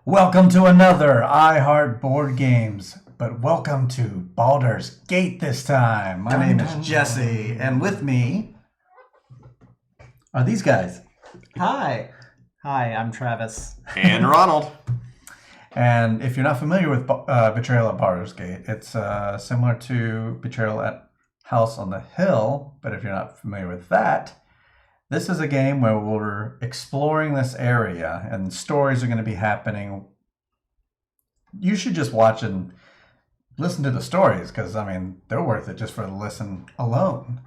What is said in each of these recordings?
Welcome to another I Heart Board Games, but welcome to Baldur's Gate this time. My name is Jesse, and with me are these guys. Hi, I'm Travis. And Ronald. And if you're not familiar with Betrayal at Baldur's Gate, it's similar to Betrayal at House on the Hill, but if you're not familiar with that, this is a game where we're exploring this area and stories are going to be happening. You should just watch and listen to the stories because, I mean, they're worth it just for the listen alone.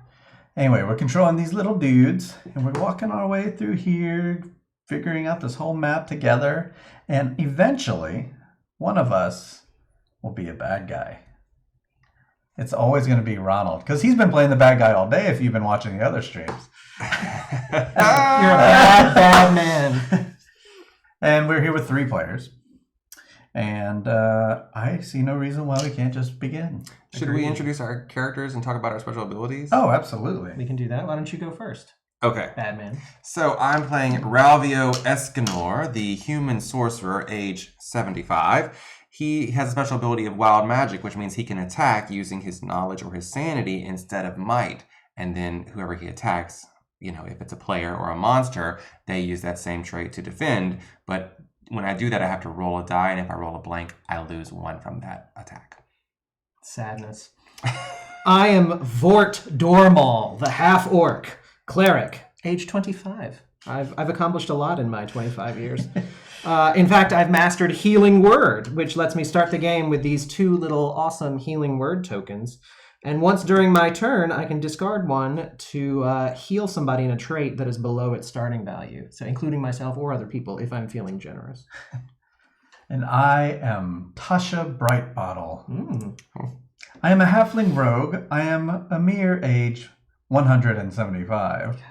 Anyway, we're controlling these little dudes and we're walking our way through here, figuring out this whole map together. And eventually, one of us will be a bad guy. It's always going to be Ronald because he's been playing the bad guy all day if you've been watching the other streams. You're a bad man. And we're here with 3 players. And I see no reason why we can't just begin. Should we introduce our characters and talk about our special abilities? Oh, absolutely. We can do that. Why don't you go first? Okay. Bad man. So I'm playing Ralvio Escanor, the human sorcerer, age 75. He has a special ability of wild magic, which means he can attack using his knowledge or his sanity instead of might. And then whoever he attacks, you know, if it's a player or a monster, they use that same trait to defend. But when I do that, I have to roll a die, and if I roll a blank, I lose 1 from that attack. Sadness. I am Vort Dormal, the half-orc cleric, age 25. I've accomplished a lot in my 25 years. In fact, I've mastered Healing Word, which lets me start the game with these 2 little awesome Healing Word tokens. And once during my turn, I can discard 1 to heal somebody in a trait that is below its starting value. So including myself or other people if I'm feeling generous. And I am Tasha Brightbottle. Mm. I am a halfling rogue. I am a mere age 175.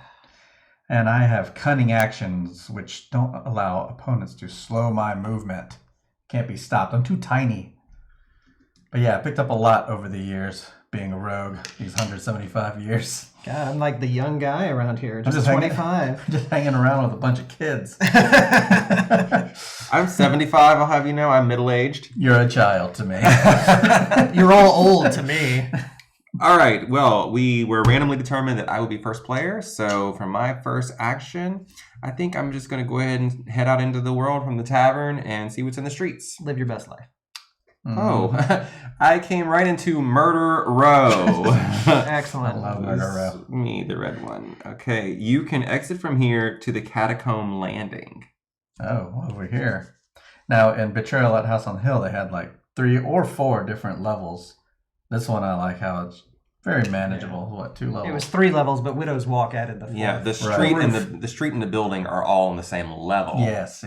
And I have cunning actions which don't allow opponents to slow my movement. Can't be stopped. I'm too tiny. But yeah, I picked up a lot over the years being a rogue, these 175 years. God, I'm like the young guy around here, just 25. Just hanging around with a bunch of kids. I'm 75, I'll have you know. I'm middle-aged. You're a child to me. You're all old to me. All right, well, we were randomly determined that I would be first player. So for my first action, I think I'm just going to go ahead and head out into the world from the tavern and see what's in the streets. Live your best life. Oh, I came right into Murder Row. Excellent. I love Murder Row. Me, the red one. Okay, you can exit from here to the Catacomb Landing. Oh, over here. Now, in Betrayal at House on the Hill, they had like 3 or 4 different levels. This one, I like how it's very manageable. Yeah. What, 2 levels? It was 3 levels, but Widow's Walk added the 4th. Yeah, the street and the street and the building are all on the same level. Yes.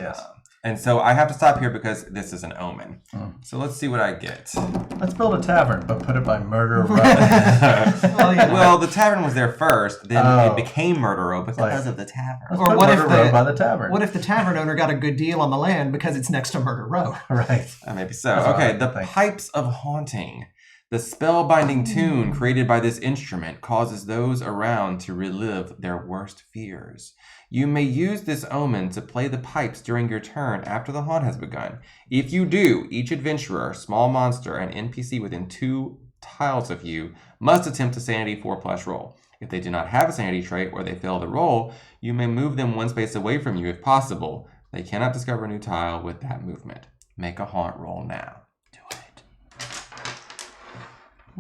And so I have to stop here because this is an omen. So let's see what I get. Let's build a tavern, but put it by Murder Row. Well, the tavern was there first, then it became Murder Row because of the tavern. Or what if by the tavern? What if the tavern owner got a good deal on the land because it's next to Murder Row? Right. Maybe so. Okay, the Pipes of Haunting. The spellbinding tune created by this instrument causes those around to relive their worst fears. You may use this omen to play the pipes during your turn after the haunt has begun. If you do, each adventurer, small monster, and NPC within 2 tiles of you must attempt a Sanity 4+ roll. If they do not have a Sanity trait or they fail the roll, you may move them 1 space away from you if possible. They cannot discover a new tile with that movement. Make a haunt roll now.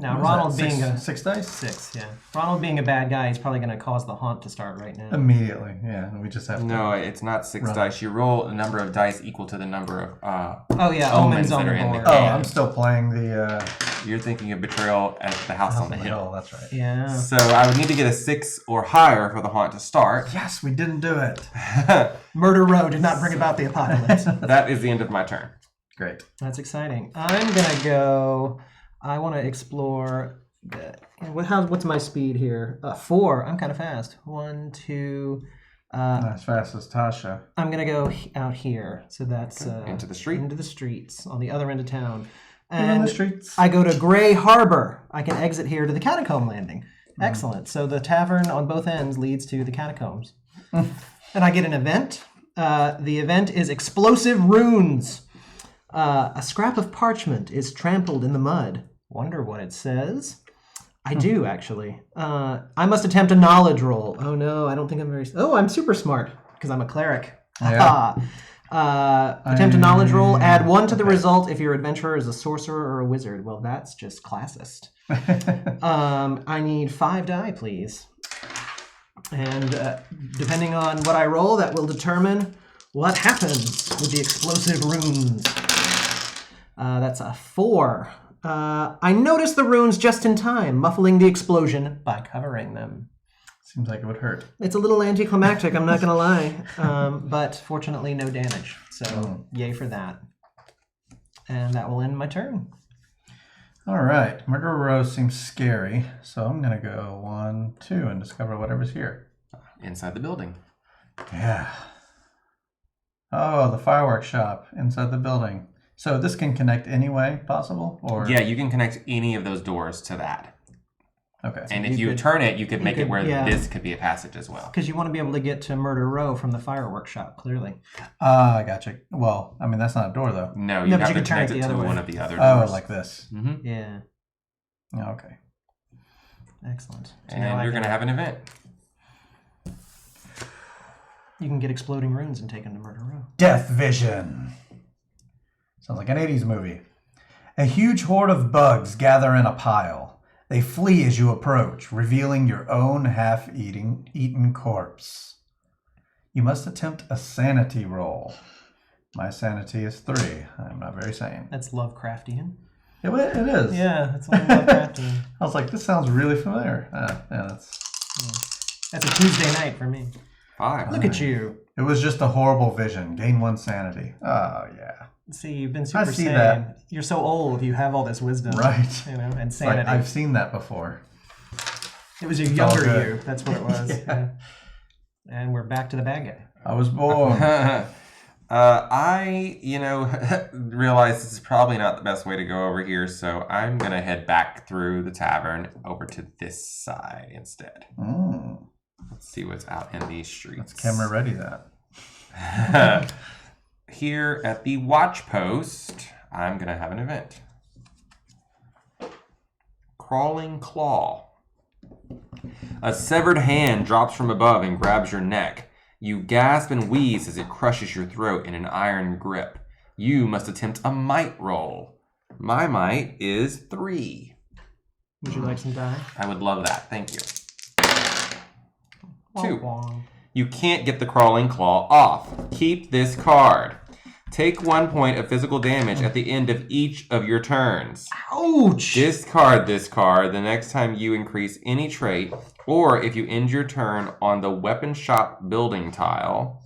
Now, Ronald being 6 dice? 6, yeah. Ronald being a bad guy, he's probably going to cause the haunt to start right now. Immediately, yeah. We just have to... No, it's not 6 dice. You roll a number of dice equal to the number of omens that on are the in the board. game. Oh, I'm still playing the... You're thinking of Betrayal at the House on the Hill. That's right. Yeah. So I would need to get a 6 or higher for the haunt to start. Yes, we didn't do it. Murder Row did not bring about the apocalypse. That is the end of my turn. Great. That's exciting. I'm going to go... I want to explore... What's my speed here? 4. I'm kind of fast. 1, 2. Not as fast as Tasha. I'm gonna go out here. So that's into the street. Into the streets on the other end of town. And in the streets. I go to Gray Harbor. I can exit here to the Catacomb Landing. Excellent. So the tavern on both ends leads to the catacombs. And I get an event. The event is Explosive Runes. A scrap of parchment is trampled in the mud. Wonder what it says. I do, actually. I must attempt a knowledge roll. Oh, no, I don't think I'm very... Oh, I'm super smart, because I'm a cleric. Yeah. Attempt a knowledge roll. Add 1 to the result if your adventurer is a sorcerer or a wizard. Well, that's just classist. I need 5 die, please. And depending on what I roll, that will determine what happens with the explosive runes. That's a 4. I noticed the runes just in time, muffling the explosion by covering them. Seems like it would hurt. It's a little anticlimactic, I'm not going to lie. But fortunately, no damage. So, yay for that. And that will end my turn. All right. Murder Row seems scary, so I'm going to go 1, 2, and discover whatever's here. Inside the building. Yeah. Oh, the fireworks shop inside the building. So this can connect any way possible? Or Yeah, you can connect any of those doors to that. Okay. And if you turn it, you could make it where yeah. this could be a passage as well. Because you want to be able to get to Murder Row from the fireworks shop, clearly. I gotcha. Well, I mean, that's not a door, though. No, No, you but have you to can turn connect it it the to other way. one of the other Oh, doors. like this. Mm-hmm. Yeah. Okay. Excellent. So And now you're going to have an event. You can get exploding runes and take them to Murder Row. Death Vision. Sounds like an 80s movie. A huge horde of bugs gather in a pile. They flee as you approach, revealing your own half-eaten corpse. You must attempt a sanity roll. My sanity is 3. I'm not very sane. That's Lovecraftian. It is. Yeah, that's a little Lovecraftian. I was like, this sounds really familiar. Yeah, That's a Tuesday night for me. 5. Look at you. it was just a horrible vision. Gain 1 sanity. Oh, yeah. See, you've been super see sane. that. You're so old, you have all this wisdom. Right. You know, and Like, sanity. I've seen that before. It was your all younger good. you. That's what it was. Yeah. Yeah. And we're back to the bad guy. I was born. I, realize this is probably not the best way to go over here, so I'm going to head back through the tavern over to this side instead. Let's see what's out in these streets. Let's camera ready that. Here at the watch post, I'm going to have an event. Crawling Claw. A severed hand drops from above and grabs your neck. You gasp and wheeze as it crushes your throat in an iron grip. You must attempt a might roll. My might is 3. Would you like some die? I would love that. Thank you. 2. Wong wong. You can't get the crawling claw off. Keep this card. Take 1 point of physical damage at the end of each of your turns. Ouch! Discard this card the next time you increase any trait, or if you end your turn on the weapon shop building tile.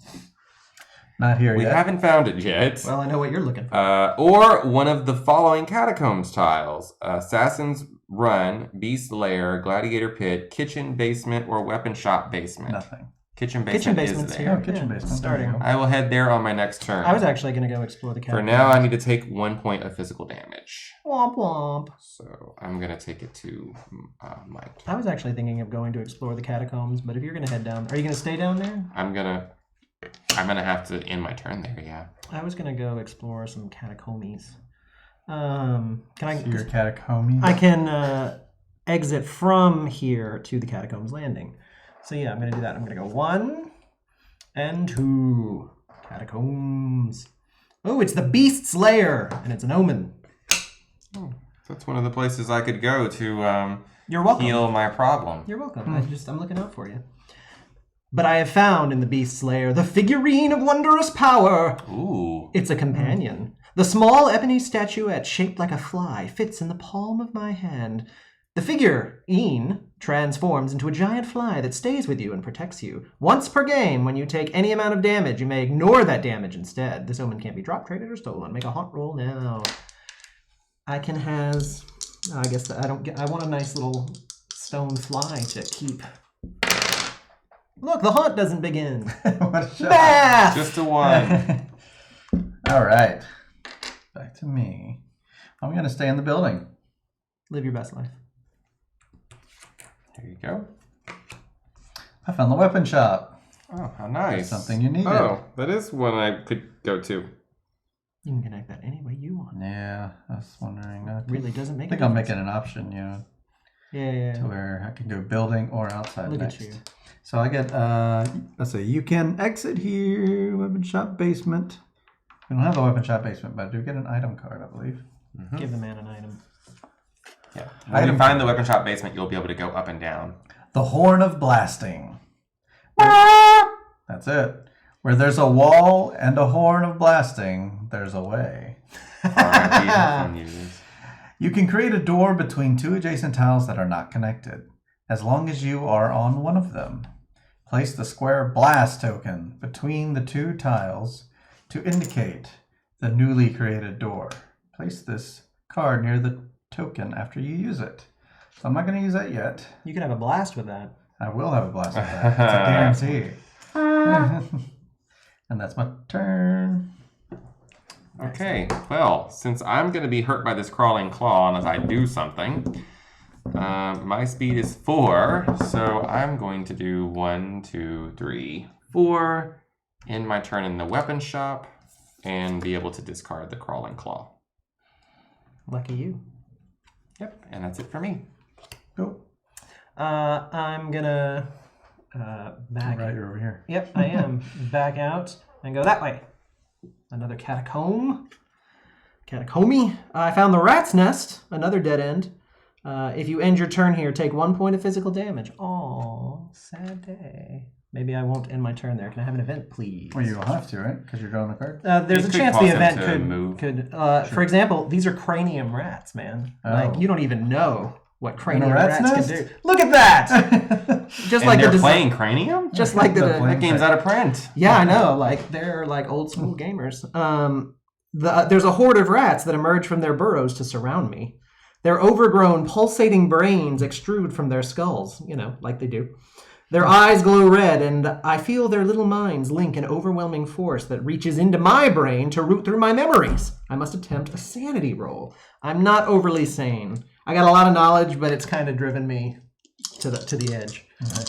Not here We yet. haven't found it yet. Well, I know what you're looking for. Or one of the following catacombs tiles. Assassin's Run, Beast Lair, Gladiator Pit, Kitchen Basement, or Weapon Shop Basement. Nothing. Kitchen Basement basement's is here. there. Oh, kitchen Yeah, basement. starting. There you go. I will head there on my next turn. I was actually going to go explore the For cabin. now, I need to take 1 point of physical damage. Womp womp. So I'm going to take it to Mike. I was actually thinking of going to explore the catacombs, but if you're going to head down... Are you going to stay down there? I'm gonna have to end my turn there, yeah. I was going to go explore some catacombs. Can I... So your catacomb. I can exit from here to the catacombs landing. So yeah, I'm going to do that. I'm going to go 1 and 2. Catacombs. Oh, it's the Beast's Lair, and it's an omen. Oh, that's one of the places I could go to You're welcome. heal my problem. You're welcome. I'm looking out for you. But I have found in the Beast's Lair the figurine of wondrous power. Ooh. It's a companion. The small statuette shaped like a fly fits in the palm of my hand. The figurine transforms into a giant fly that stays with you and protects you. Once per game, when you take any amount of damage, you may ignore that damage instead. This omen can't be dropped, traded, or stolen. Make a haunt roll now. I can has... I guess I don't get... I want a nice little stone fly to keep. Look, the haunt doesn't begin. What a shot. Math! Just a 1. All right. Back to me. I'm going to stay in the building. Live your best life. There you go. I found the weapon shop. Oh, how nice. Something you needed. Oh, that is one I could go to. You can connect that any way you want. Yeah, I was wondering. It really doesn't make I think a I'll difference. make it an option, Yeah. to where I can go building or outside Look next. at you. So I get, let's see, you can exit here, weapon shop basement. We don't have a weapon shop basement, but I do get an item card, I believe. Give the man an item. Yeah. When you find the weapon shop basement, you'll be able to go up and down. The Horn of Blasting. That's it. Where there's a wall and a horn of blasting, there's a way. You can create a door between two adjacent tiles that are not connected, as long as you are on one of them. Place the square blast token between the two tiles to indicate the newly created door. Place this card near the token after you use it. So I'm not going to use that yet. You can have a blast with that. I will have a blast with that. It's a guarantee. And that's my turn. Okay, well, since I'm going to be hurt by this crawling claw unless I do something, my speed is 4, so I'm going to do 1, 2, 3, 4, end my turn in the weapon shop, and be able to discard the crawling claw. Lucky you. Yep, and that's it for me. Cool. I'm gonna back. Right, you're over here. Yep, I am. Back out and go that way. Another catacomb. Catacomby. I found the rat's nest. Another dead end. If you end your turn here, take 1 point of physical damage. Aw, sad day. Maybe I won't end my turn there. Can I have an event, please? Well, you don't have to, right? Because you're drawing the card. There's It a could chance cause the him event to move. could. For example, these are cranium rats, man. Oh. Like you don't even know what cranium rat's rats nest? can do. Look at that! Just And like they're the playing Cranium? Just like the That game's out of print. Yeah, I know. Like they're like old school gamers. There's a horde of rats that emerge from their burrows to surround me. Their overgrown, pulsating brains extrude from their skulls, like they do. Their eyes glow red, and I feel their little minds link an overwhelming force that reaches into my brain to root through my memories. I must attempt a sanity roll. I'm not overly sane. I got a lot of knowledge, but it's kind of driven me to the edge. Okay.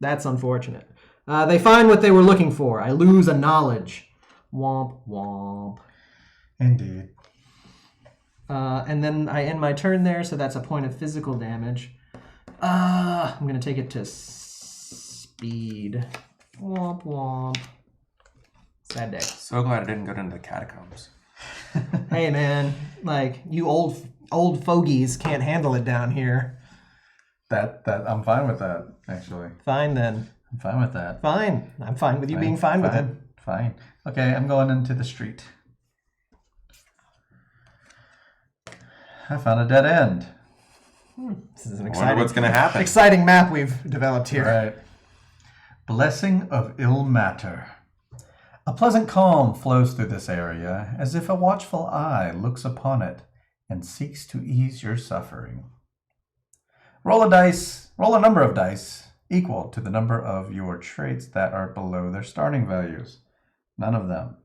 That's unfortunate. They find what they were looking for. I lose a knowledge. Womp womp. Indeed. And then I end my turn there, so that's a point of physical damage. I'm going to take it to speed. Womp womp. Sad day. So glad I didn't go into the catacombs. Hey, man. Like, you old fogies can't handle it down here. That I'm fine with that, actually. Fine, then. I'm fine with that. Fine. I'm fine with you being fine with it. Fine. Okay, I'm going into the street. I found a dead end. This is an I wonder what's going to happen. exciting map we've developed here. Right. Blessing of ill matter. A pleasant calm flows through this area, as if a watchful eye looks upon it and seeks to ease your suffering. Roll a number of dice equal to the number of your traits that are below their starting values. None of them.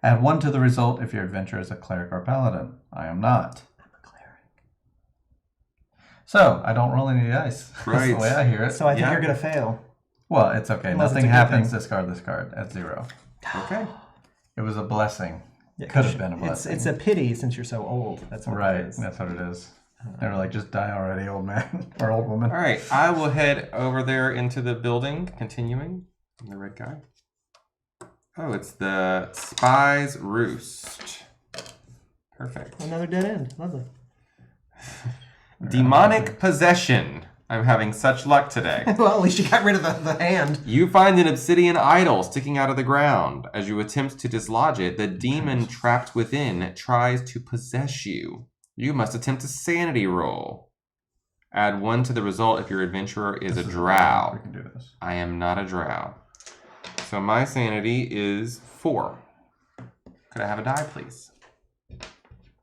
Add 1 to the result if your adventure is a cleric or paladin. I am not. I'm a cleric. So, I don't roll any dice. That's Right. the way I hear it. So I think Yeah. you're going to fail. Well, it's okay. Unless it's Nothing a good happens. thing. Discard this card at 0. Okay. It was a blessing. Yeah, Could have been a blessing. It's a pity since you're so old. That's what Right. it is. That's what it is. They were like, just die already, old man or old woman. All right, I will head over there into the building, continuing. I'm the red guy. Oh, it's the Spy's Roost. Perfect. Another dead end. Lovely. Demonic Possession. I'm having such luck today. Well, at least you got rid of the hand. You find an obsidian idol sticking out of the ground. As you attempt to dislodge it, the demon trapped within tries to possess you. You must attempt a sanity roll. Add 1 to the result if your adventurer is a drow. We can do this. I am not a drow. So my sanity is 4. Could I have a die, please?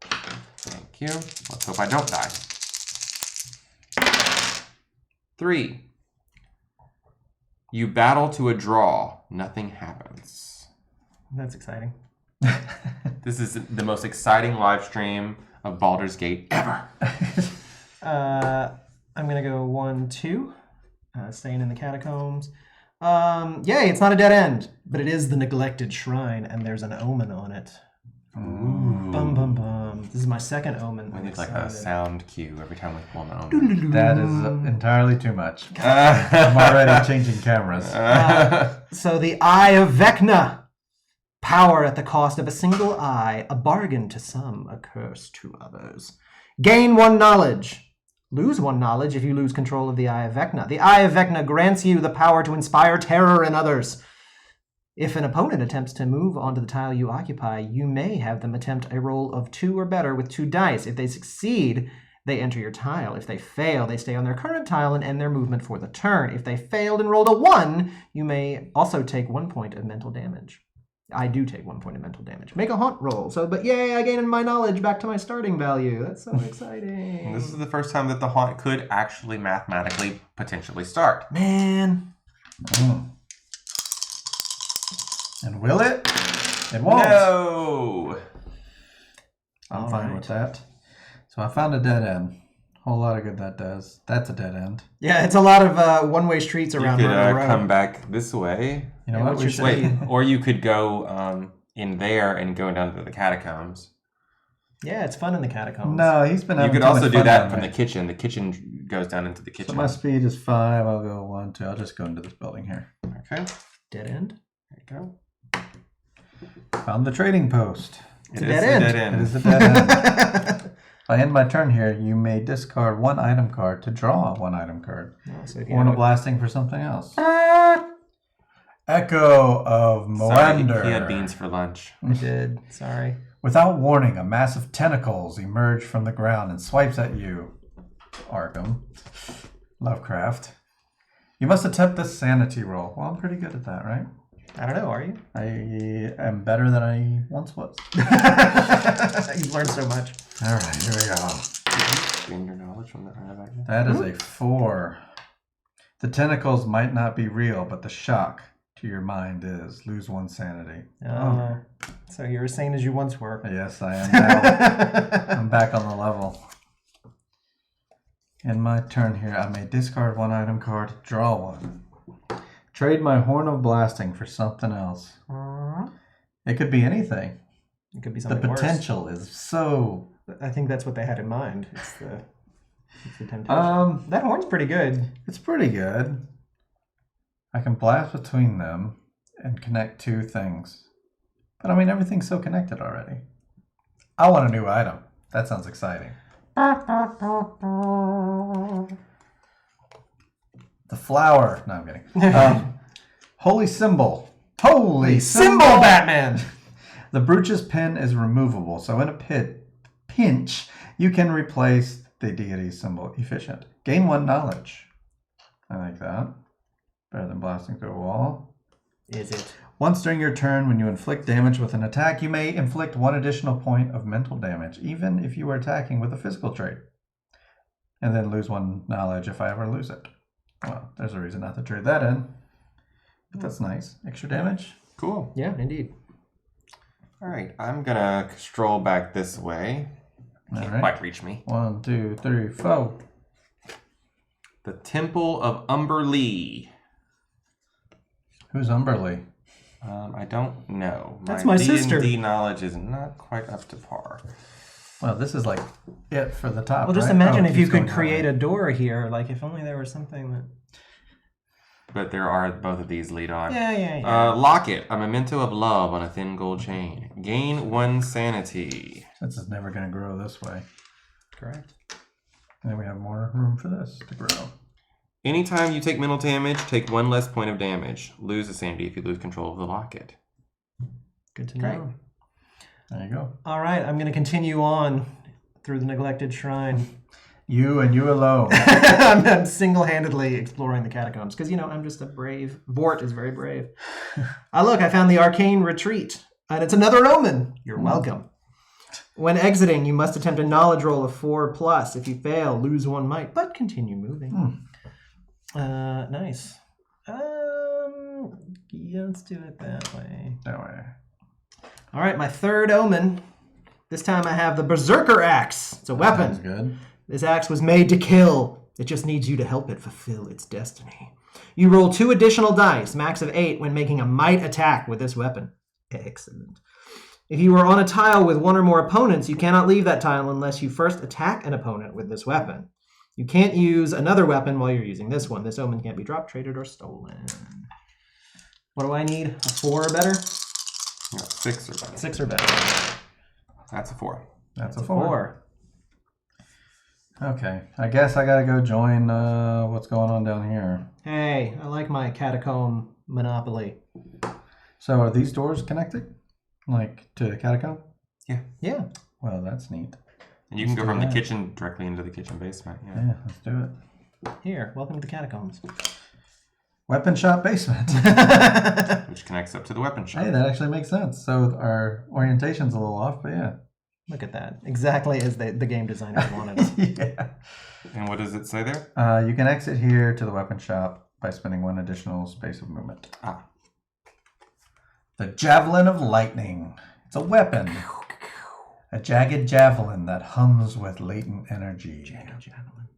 Thank you. Let's hope I don't die. 3. You battle to a draw. Nothing happens. That's exciting. This is the most exciting live stream of Baldur's Gate ever. I'm going to go 1, 2. Staying in the catacombs. Yay, it's not a dead end, but it is the neglected shrine, and there's an omen on it. Ooh. Bum, bum, bum. This is my second omen. We I'm need like a excited. sound cue every time we pull an omen. That is entirely too much. I'm already changing cameras. So the Eye of Vecna. Power at the cost of a single eye, a bargain to some, a curse to others. Gain 1 knowledge. Lose 1 knowledge if you lose control of the Eye of Vecna. The Eye of Vecna grants you the power to inspire terror in others. If an opponent attempts to move onto the tile you occupy, you may have them attempt a roll of 2 or better with 2 dice. If they succeed, they enter your tile. If they fail, they stay on their current tile and end their movement for the turn. If they failed and rolled a 1, you may also take 1 point of mental damage. I do take 1 point of mental damage. Make a haunt roll. But yay, I gain my knowledge back to my starting value. That's so exciting. This is the first time that the haunt could actually mathematically potentially start. Man. And will it? It won't. No! I'm fine with that. So I found a dead end. Whole lot of good that does. That's a dead end. Yeah, it's a lot of one-way streets around You could Murder Row. come back this way. You know what? We should. Wait, or you could go in there and go down to the catacombs. Yeah, it's fun in the catacombs. No, he's been You having could too also much do fun that down from there. the kitchen. The kitchen goes down into the kitchen. So my speed is 5. I'll go 1, 2. I'll just go into this building here. Okay. Dead end? There you go. Found the trading post. It's a dead end. It is a dead end. If I end my turn here, you may discard 1 item card to draw 1 item card. Oh, so if you Horn have of Blasting for something else. Echo of Moander. Sorry, he had beans for lunch. I did. Sorry. Without warning, a mass of tentacles emerge from the ground and swipes at you. Arkham. Lovecraft. You must attempt this sanity roll. Well, I'm pretty good at that, right? I don't know, are you? I am better than I once was. You've learned so much. All right, here we go. Gain your knowledge from the Eye. That is a 4. The tentacles might not be real, but the shock to your mind is. Lose 1 sanity. Oh. So you're as sane as you once were. Yes, I am now. I'm back on the level. In my turn here, I may discard 1 item card, draw 1. Trade my Horn of Blasting for something else. It could be anything. It could be The something potential is so... worse. I think that's what they had in mind. It's the temptation. That horn's pretty good. It's pretty good. I can blast between them and connect 2 things. But I mean, everything's so connected already. I want a new item. That sounds exciting. The flower. No, I'm kidding. Holy symbol. Holy Symbol Batman! The Brooch's pin is removable, so in a pinch, you can replace the deity's symbol. Efficient. Gain 1 knowledge. I like that. Better than blasting through a wall. Is it? Once during your turn, when you inflict damage with an attack, you may inflict 1 additional point of mental damage, even if you are attacking with a physical trait. And then lose 1 knowledge if I ever lose it. Well, there's a reason not to trade that in. But that's nice. Extra damage. Cool. Yeah, indeed. All right, I'm gonna stroll back this way. Can't quite reach me. 1, 2, 3, 4. The Temple of Umberlee. Who's Umberlee? I don't know. That's my sister. D&D knowledge is not quite up to par. Well, this is like it for the top. Well, just right? imagine Oh, if you keeps could going that create way. a door here. Like, if only there was something that... But there are both of these lead on. Yeah. Locket, a memento of love on a thin gold chain. Gain 1 sanity. Since it's never going to grow this way. Correct. And then we have more room for this to grow. Anytime you take mental damage, take 1 less point of damage. Lose a sanity if you lose control of the locket. Good to Great. know. There you go. All right, I'm going to continue on through the neglected shrine. You and you alone. I'm single-handedly exploring the catacombs because, you know, I'm just a brave... Vort is very brave. Look, I found the arcane retreat. And it's another omen. You're welcome. When exiting, you must attempt a knowledge roll of 4+. If you fail, lose 1 might, but continue moving. Nice. Yeah, let's do it that way. That way. All right, my third omen. This time I have the Berserker Axe. It's a weapon. Sounds good. This axe was made to kill. It just needs you to help it fulfill its destiny. You roll 2 additional dice, max of 8, when making a might attack with this weapon. Excellent. If you are on a tile with 1 or more opponents, you cannot leave that tile unless you first attack an opponent with this weapon. You can't use another weapon while you're using this one. This omen can't be dropped, traded, or stolen. What do I need? A 4 or better? No, 6 or better. 6 or better. That's a 4. That's a 4. Okay, I guess I gotta go join what's going on down here. Hey, I like my catacomb monopoly. So are these doors connected? Like to the catacomb? Yeah. Well, that's neat. And you can go from the kitchen directly into the kitchen basement. Yeah, let's do it. Here, welcome to the catacombs. Weapon shop basement. Which connects up to the weapon shop. Hey, that actually makes sense. So our orientation's a little off, but yeah. Look at that. Exactly as the game designers wanted. Yeah. And what does it say there? You can exit here to the weapon shop by spending 1 additional space of movement. Ah. The Javelin of Lightning. It's a weapon. A jagged javelin that hums with latent energy. Jagged javelin.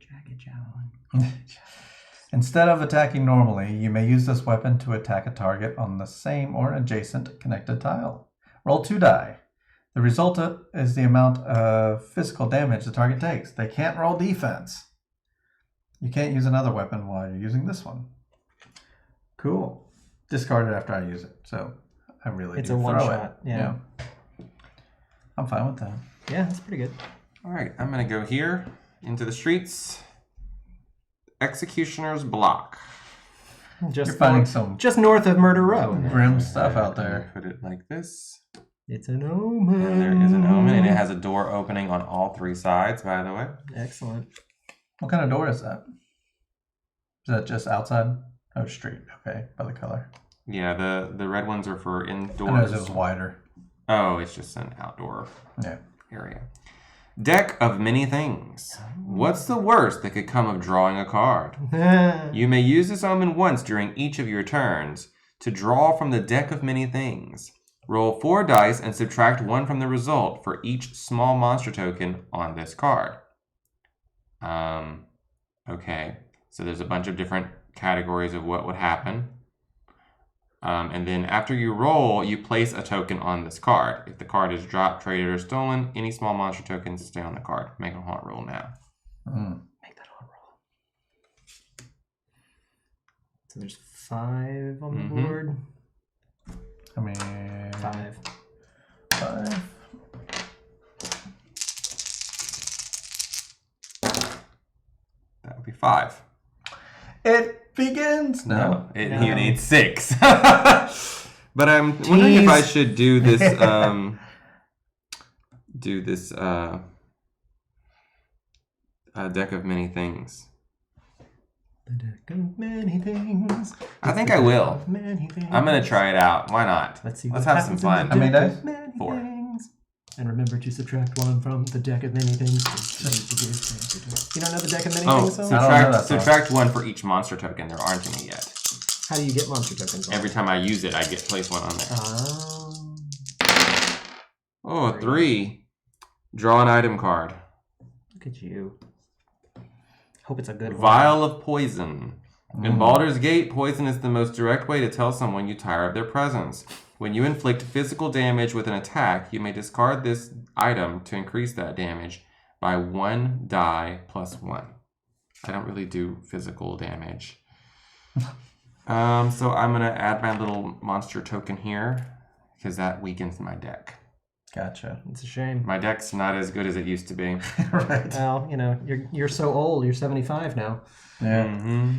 Instead of attacking normally, you may use this weapon to attack a target on the same or adjacent connected tile. Roll 2 die. The result is the amount of physical damage the target takes. They can't roll defense. You can't use another weapon while you're using this one. Cool. Discard it after I use it. So I really It's do a one throw shot. it. Yeah. I'm fine with that. Yeah, that's pretty good. All right, I'm going to go here into the streets. Executioner's Block. Just You're finding some just north of Murder Row. grim stuff out I'm gonna there. Put it like this. It's an omen. And there is an omen, and it has a door opening on all 3 sides, by the way. Excellent. What kind of door is that? Is that just outside? Oh, street. Okay, by the color. Yeah, the red ones are for I indoors. noticed it was wider. Oh, it's just an outdoor Yeah. area. Deck of many things. What's the worst that could come of drawing a card? You may use this omen once during each of your turns to draw from the deck of many things. Roll 4 dice and subtract 1 from the result for each small monster token on this card. Okay, so there's a bunch of different categories of what would happen. And then after you roll, you place a token on this card. If the card is dropped, traded, or stolen, any small monster tokens stay on the card. Make a haunt roll now. Make that haunt roll. So there's 5 on the board. I mean, 5. 5. That would be 5. It begins. No. You need 6. But I'm wondering if I should do this. Deck of many things. The deck of many things. I think I will. Many things. I'm gonna try it out. Why not? Let's see. Let's have some fun. How many dice? 4. Things. And remember to subtract 1 from the deck of many things. You don't know the deck of many things? Song? I don't know that song. subtract 1 for each monster token. There aren't any yet. How do you get monster tokens? Every time I use it, I get place 1 on there. Oh, Oh, 3. Draw an item card. look at you. Hope it's a good one. Vial of poison. In Baldur's Gate, poison is the most direct way to tell someone you tire of their presence. When you inflict physical damage with an attack, you may discard this item to increase that damage by 1 die plus 1. I don't really do physical damage. So I'm going to add my little monster token here because that weakens my deck. Gotcha. It's a shame. My deck's not as good as it used to be. Right. Well, you're so old. You're 75 now. Yeah.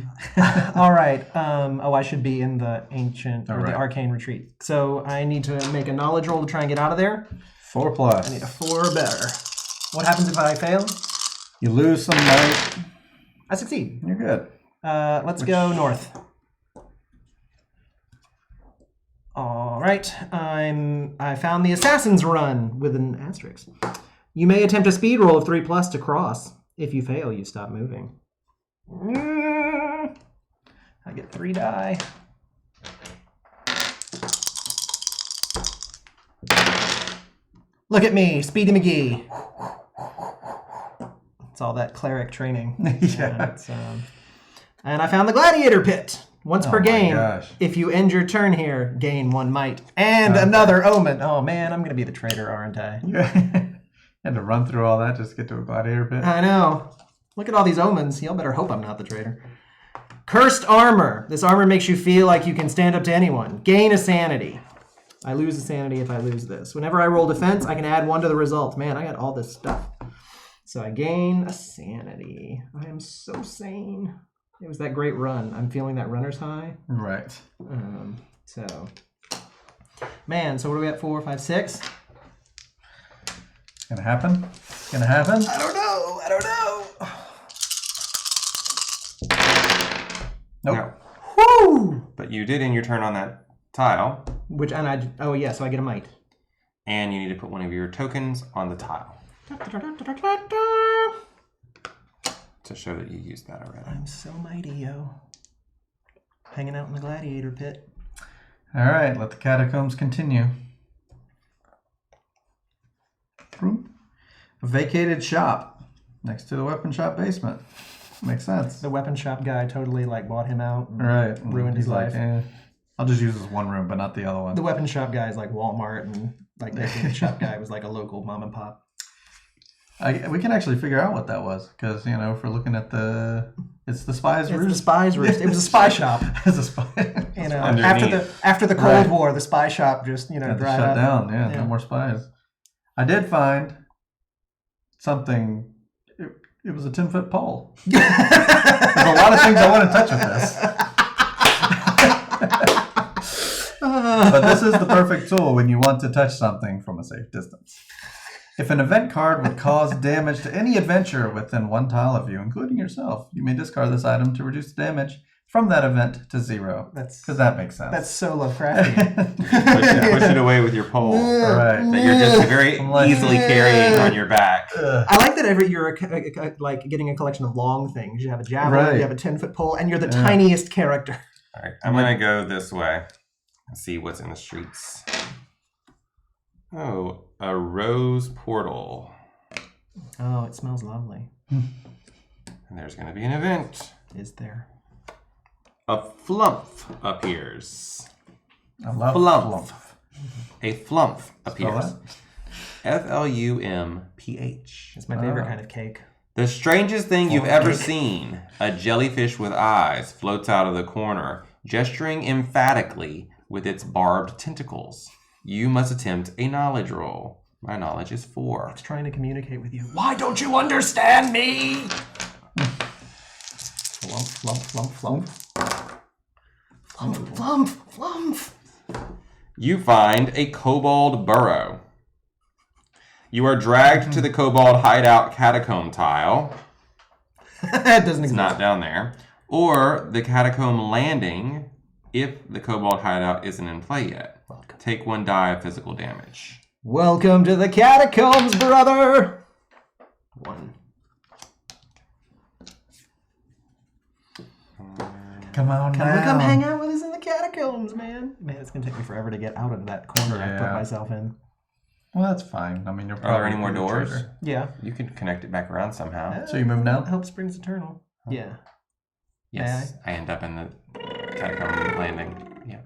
All right. I should be in the ancient or All the right. arcane retreat. So I need to make a knowledge roll to try and get out of there. 4 plus. I need a 4 or better. What happens if I fail? You lose some light. I succeed. You're good. Let's go north. All right. I found the Assassin's Run with an asterisk. You may attempt a speed roll of 3 plus to cross. If you fail, you stop moving. I get 3 die. Look at me, Speedy McGee. It's all that cleric training. Yeah. And I found the gladiator pit. Once Oh per my game. gosh. If you end your turn here, gain 1 might. And another omen. Oh man, I'm going to be the traitor, aren't I? You had to run through all that just to get to a gladiator pit. I know. Look at all these omens. Y'all better hope I'm not the traitor. Cursed armor. This armor makes you feel like you can stand up to anyone. Gain a sanity. I lose a sanity if I lose this. Whenever I roll defense, I can add 1 to the result. Man, I got all this stuff. So I gain a sanity. I am so sane. It was that great run. I'm feeling that runner's high. Right. Man, so what are we at? 4, 5, 6? It's gonna happen. It's gonna happen. I don't know. Nope. No. Woo! But you did end your turn on that tile, So I get a might. and you need to put one of your tokens on the tile to show that you used that already. I'm so mighty, yo. Hanging out in the gladiator pit. All right, let the catacombs continue. Boom. A vacated shop next to the weapon shop basement. Makes sense. The weapon shop guy totally bought him out and Right. ruined his He's like, life. I'll just use this one room, but not the other one. The weapon shop guy is like Walmart, and the weapon shop guy was like a local mom and pop. We can actually figure out what that was, because, if we're looking at it's the spies' It's roost. the spies' roost. It was a spy shop. It's a spy. After the Cold Right. War, the spy shop just Had to dried shut up. down. Yeah, no more spies. I did find something. It was a 10-foot pole. There's a lot of things I want to touch with this. But this is the perfect tool when you want to touch something from a safe distance. If an event card would cause damage to any adventurer within 1 tile of you, including yourself, you may discard this item to reduce the damage from that event to 0. Because that makes sense. That's so Lovecraftian. Push it away with your pole right. that you're just very like, easily carrying on your back. I like that you're getting a collection of long things. You have a javelin, Right. you have a 10-foot pole, and you're the tiniest character. All right, I'm going to go this way and see what's in the streets. Oh, a rose portal. Oh, it smells lovely. And there's going to be an event. Is there? A flump appears. I love Flump. flump. A flump Spell appears. FLUMPH. It's my favorite kind of cake. The strangest thing you've ever seen. A jellyfish with eyes floats out of the corner, gesturing emphatically with its barbed tentacles. You must attempt a knowledge roll. My knowledge is 4. It's trying to communicate with you. Why don't you understand me? Flump, flump, flump, flump. Flump, flump, flump. You find a kobold burrow. You are dragged to the kobold hideout catacomb tile. It doesn't It's exist. not down there. Or the catacomb landing if the kobold hideout isn't in play yet. Take 1 die of physical damage. Welcome to the catacombs, brother. 1. Come on Come down. hang out with us in the catacombs, man. Man, it's gonna take me forever to get out of that corner I put Yeah. myself in. Well, that's fine. I mean, you're Are probably there any more a good doors? trader. Yeah. You can connect it back around somehow. So you move now? Hope springs eternal. Yeah. Yes, I end up in the catacomb landing. Yeah.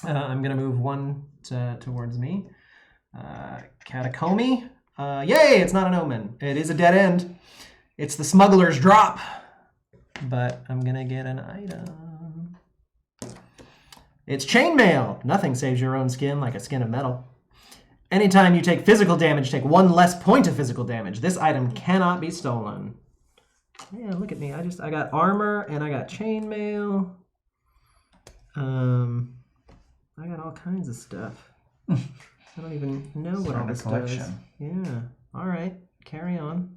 I'm gonna move 1 towards me. Catacomby. Yay! It's not an omen. It is a dead end. It's the smuggler's drop. But I'm gonna get an item. It's chainmail. Nothing saves your own skin like a skin of metal. Anytime you take physical damage, take 1 less point of physical damage. This item cannot be stolen. Man, look at me. I got armor and I got chainmail. I got all kinds of stuff. I don't even know what all Starting a this does. collection. Yeah. All right. Carry on.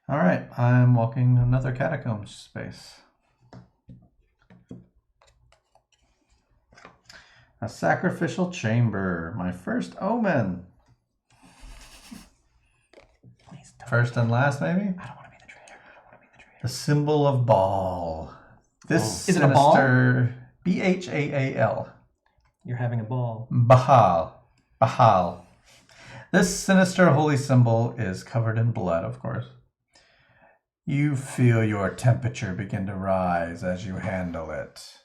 All right, I'm walking another catacomb space. A sacrificial chamber, my first omen. Please don't. First and last, maybe? I don't want to be the traitor. The symbol of Baal. This Is it a ball? sinister Bhaal. You're having a ball. Bahal. This sinister holy symbol is covered in blood, of course. You feel your temperature begin to rise as you handle it.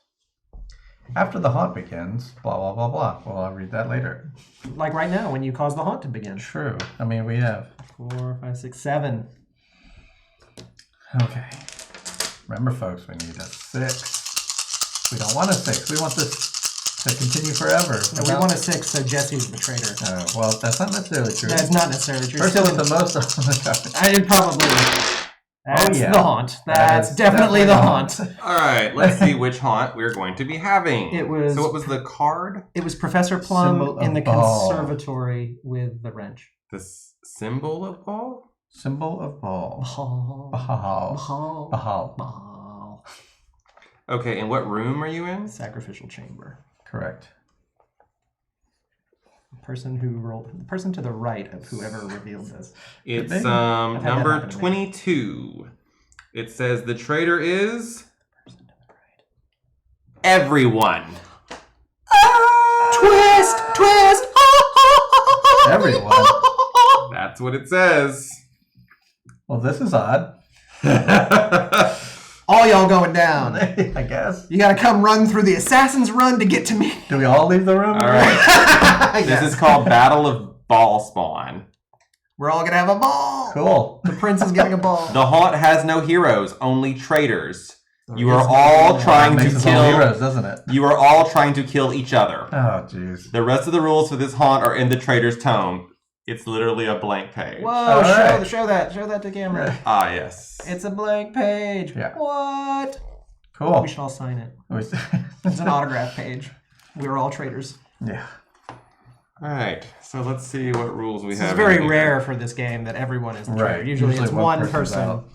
After the haunt begins, blah, blah, blah, blah. Well, I'll read that later. Like right now, when you cause the haunt to begin. True. I mean, we have... 4, 5, 6, 7. Okay. Remember, folks, we need a 6. We don't want a 6. We want this to continue forever. No, we want a 6, so Jesse's the traitor. Oh, well, that's not necessarily true. That's not necessarily true. Person with the most on the card. I did probably. That's yeah. the haunt. That That's is definitely the haunt. All right, let's see which haunt we're going to be having. It was. So what was the card? It was Professor Plum Symbol in of the ball. conservatory with the wrench. The symbol of ball? Symbol of ball. Ball. Bahal. Ball. Bahal. Ball. Okay, and what room are you in? Sacrificial chamber. Correct. The person to the right of whoever revealed this. It's I've had that number happen to me. 22. It says the traitor is everyone. Twist! Everyone. That's what it says. Well, this is odd. All y'all going down. I guess. You gotta come run through the assassin's run to get to me. Do we all leave the room? All right. Yeah. This is called Battle of Ball Spawn. We're all gonna have a ball. Cool. The prince is getting a ball. The haunt has no heroes, only traitors. You Yes, are all yes. trying Makes to us all kill. heroes, doesn't it? You are all trying to kill each other. Oh, jeez. The rest of the rules for this haunt are in the traitor's tome. It's literally a blank page. Whoa! All right. Show that to camera. Ah, yes. It's a blank page. Yeah. What? Cool. We should all sign it. It's an autograph page. We were all traitors. Yeah. All right. So let's see what rules we This have. is very in here. rare for this game that everyone is the Right. traitor. Usually it's one person's person. out.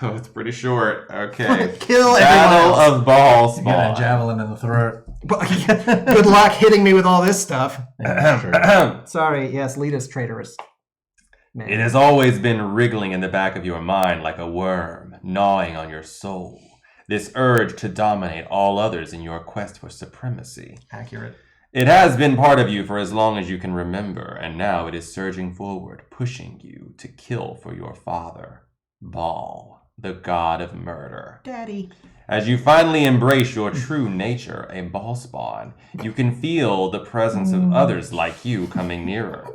Oh, it's pretty short. Okay. Kill Battle everyone else. of Ball You got a Spawn. javelin in the throat. Good luck hitting me with all this stuff. Yeah, sure. Sorry. Yes, lead us, traitorous. Man. It has always been wriggling in the back of your mind like a worm, gnawing on your soul. This urge to dominate all others in your quest for supremacy. Accurate. It has been part of you for as long as you can remember, and now it is surging forward, pushing you to kill for your father, Baal, the god of murder. Daddy. As you finally embrace your true nature, a ball spawn, you can feel the presence of others like you coming nearer.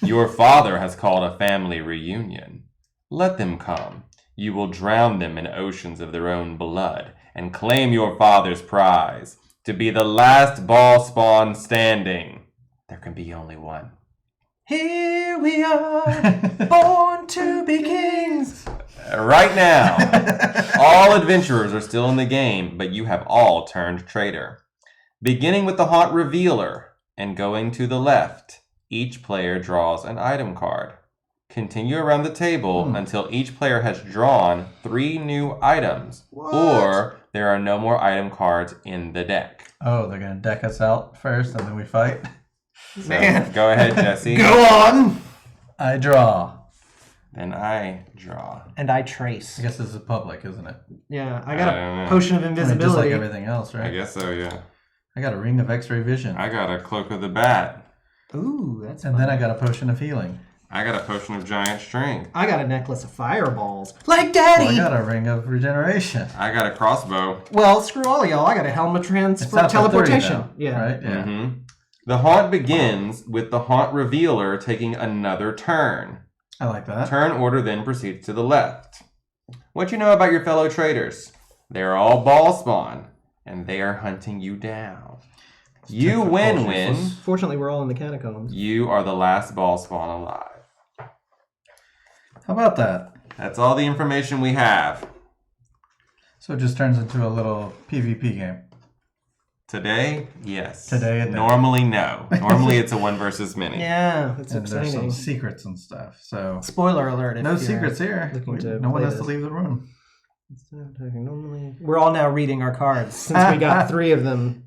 Your father has called a family reunion. Let them come. You will drown them in oceans of their own blood and claim your father's prize, to be the last ball spawn standing. There can be only one. Here we are, born to be kings. Right now, all adventurers are still in the game, but you have all turned traitor. Beginning with the Haunt Revealer and going to the left, each player draws an item card. Continue around the table until each player has drawn 3 new items, or there are no more item cards in the deck. Oh, they're going to deck us out first and then we fight? So, Man. go ahead, Jesse. Go on. I draw. Then I draw. And I trace. I guess this is public, isn't it? Yeah, I got I don't know. a potion of I mean, invisibility. just like everything else, I right? guess so, yeah. I got a ring of X-ray vision. I got a Cloak of the Bat. Ooh, that's And fun. then I got a potion of healing. I got a Potion of Giant Strength. I got a necklace of fireballs. Like Well, Daddy! I got a ring of regeneration. I got a crossbow. Well, screw all of y'all. I got a helm of It's not for 30 teleportation. though, Yeah. Right? Yeah. Mm-hmm. The haunt begins with the Haunt Revealer taking another turn. I like that. Turn order then proceeds to the left. What you know about your fellow traders? They're all ball spawn, and they are hunting you down. You for win culture, when Fortunately, we're all in the catacombs. you are the last ball spawn alive. How about that? That's all the information we have. So it just turns into a little PvP game. Today, yes. Today it does. Normally, no. Normally, it's a 1 versus many. Yeah, it's And there's some exciting. secrets and stuff. So Spoiler alert. if no you're secrets here. looking to No one play has to this. leave the room. Normally, we're all now reading our cards since we got 3 of them.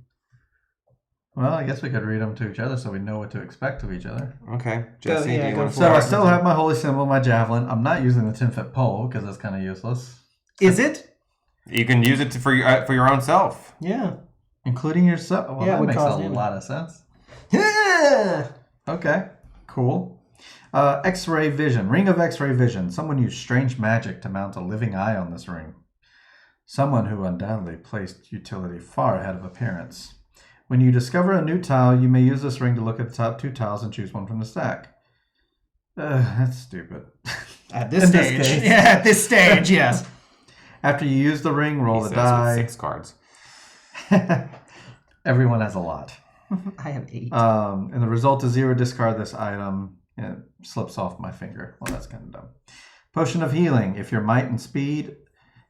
Well, I guess we could read them to each other so we know what to expect of each other. Okay. Jesse, yeah, do you go want for to So I start? still have my holy symbol, my javelin. I'm not using the 10-foot pole because that's kind of useless. Is it? You can use it for your own self. Yeah. Including yourself. Well, Yeah, it that would makes cause a damage. lot of sense. Yeah. Okay, cool. X-ray vision. Ring of X-ray vision. Someone used strange magic to mount a living eye on this ring. Someone who undoubtedly placed utility far ahead of appearance. When you discover a new tile, you may use this ring to look at the top 2 tiles and choose one from the stack. That's stupid. At this stage. At this stage, yes. After you use the ring, roll He the says die. with 6 cards. Everyone has a lot. I have 8. And the result is 0. Discard this item. And it slips off my finger. Well, that's kind of dumb. Potion of Healing. If your might and speed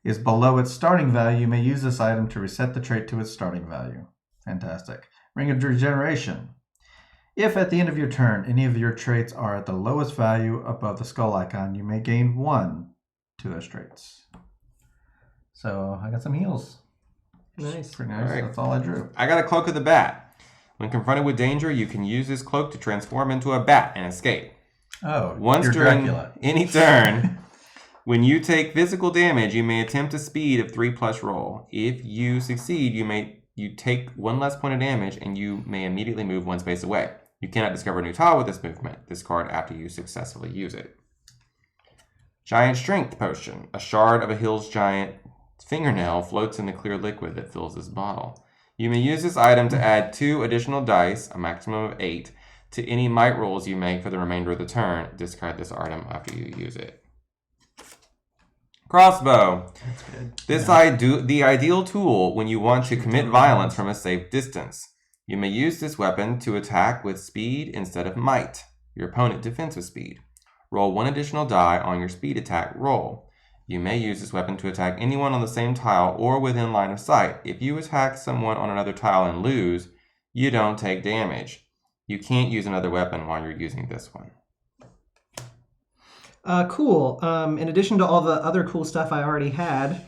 is below its starting value, you may use this item to reset the trait to its starting value. Fantastic. Ring of Regeneration. If at the end of your turn, any of your traits are at the lowest value above the skull icon, you may gain 1 to those traits. So I got some heals. Nice. Pretty nice. All right. That's all I drew. I got a Cloak of the Bat. When confronted with danger, you can use this cloak to transform into a bat and escape. Oh, Once you're during Dracula. any turn, when you take physical damage, you may attempt a speed of 3+ roll. If you succeed, you take 1 less point of damage, and you may immediately move 1 space away. You cannot discover a new tile with this movement. Discard after you successfully use it. Giant Strength Potion. A shard of a hill's giant fingernail floats in the clear liquid that fills this bottle. You may use this item to add 2 additional dice, a maximum of 8, to any might rolls you make for the remainder of the turn. Discard this item after you use it. Crossbow. That's good. The ideal tool when you want to commit violence from a safe distance. You may use this weapon to attack with speed instead of might. Your opponent defends with speed. Roll 1 additional die on your speed attack roll. You may use this weapon to attack anyone on the same tile or within line of sight. If you attack someone on another tile and lose, you don't take damage. You can't use another weapon while you're using this one. Cool. In addition to all the other cool stuff I already had,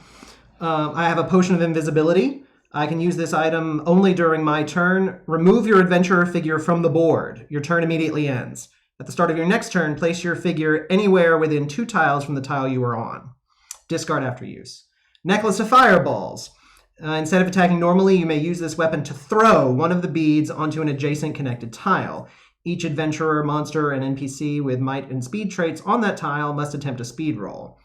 I have a Potion of Invisibility. I can use this item only during my turn. Remove your adventurer figure from the board. Your turn immediately ends. At the start of your next turn, place your figure anywhere within 2 tiles from the tile you are on. Discard after use. Necklace of Fireballs. Instead of attacking normally, you may use this weapon to throw one of the beads onto an adjacent connected tile. Each adventurer, monster, and NPC with might and speed traits on that tile must attempt a speed roll.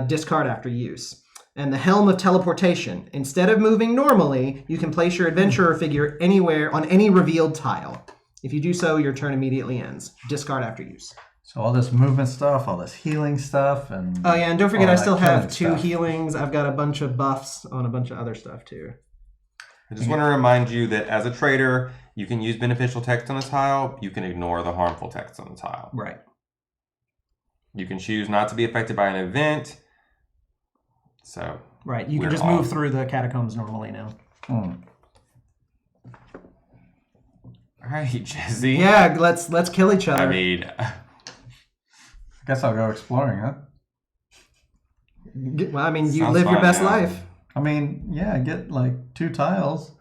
Discard after use. And the Helm of Teleportation. Instead of moving normally, you can place your adventurer figure anywhere on any revealed tile. If you do so, your turn immediately ends. Discard after use. So all this movement stuff, all this healing stuff, and Oh yeah, and don't forget all I that still have killing 2 stuff. healings. I've got a bunch of buffs on a bunch of other stuff too. I just want to remind you that as a trader, you can use beneficial text on a tile. You can ignore the harmful text on the tile. Right. You can choose not to be affected by an event. So Right. You can we're just all- move through the catacombs normally now. All right, Jesse. Yeah, let's kill each other. I mean, I guess I'll go exploring, huh? Well, I mean, you Sounds live your fun, best yeah. life. I mean, yeah, get like 2 tiles.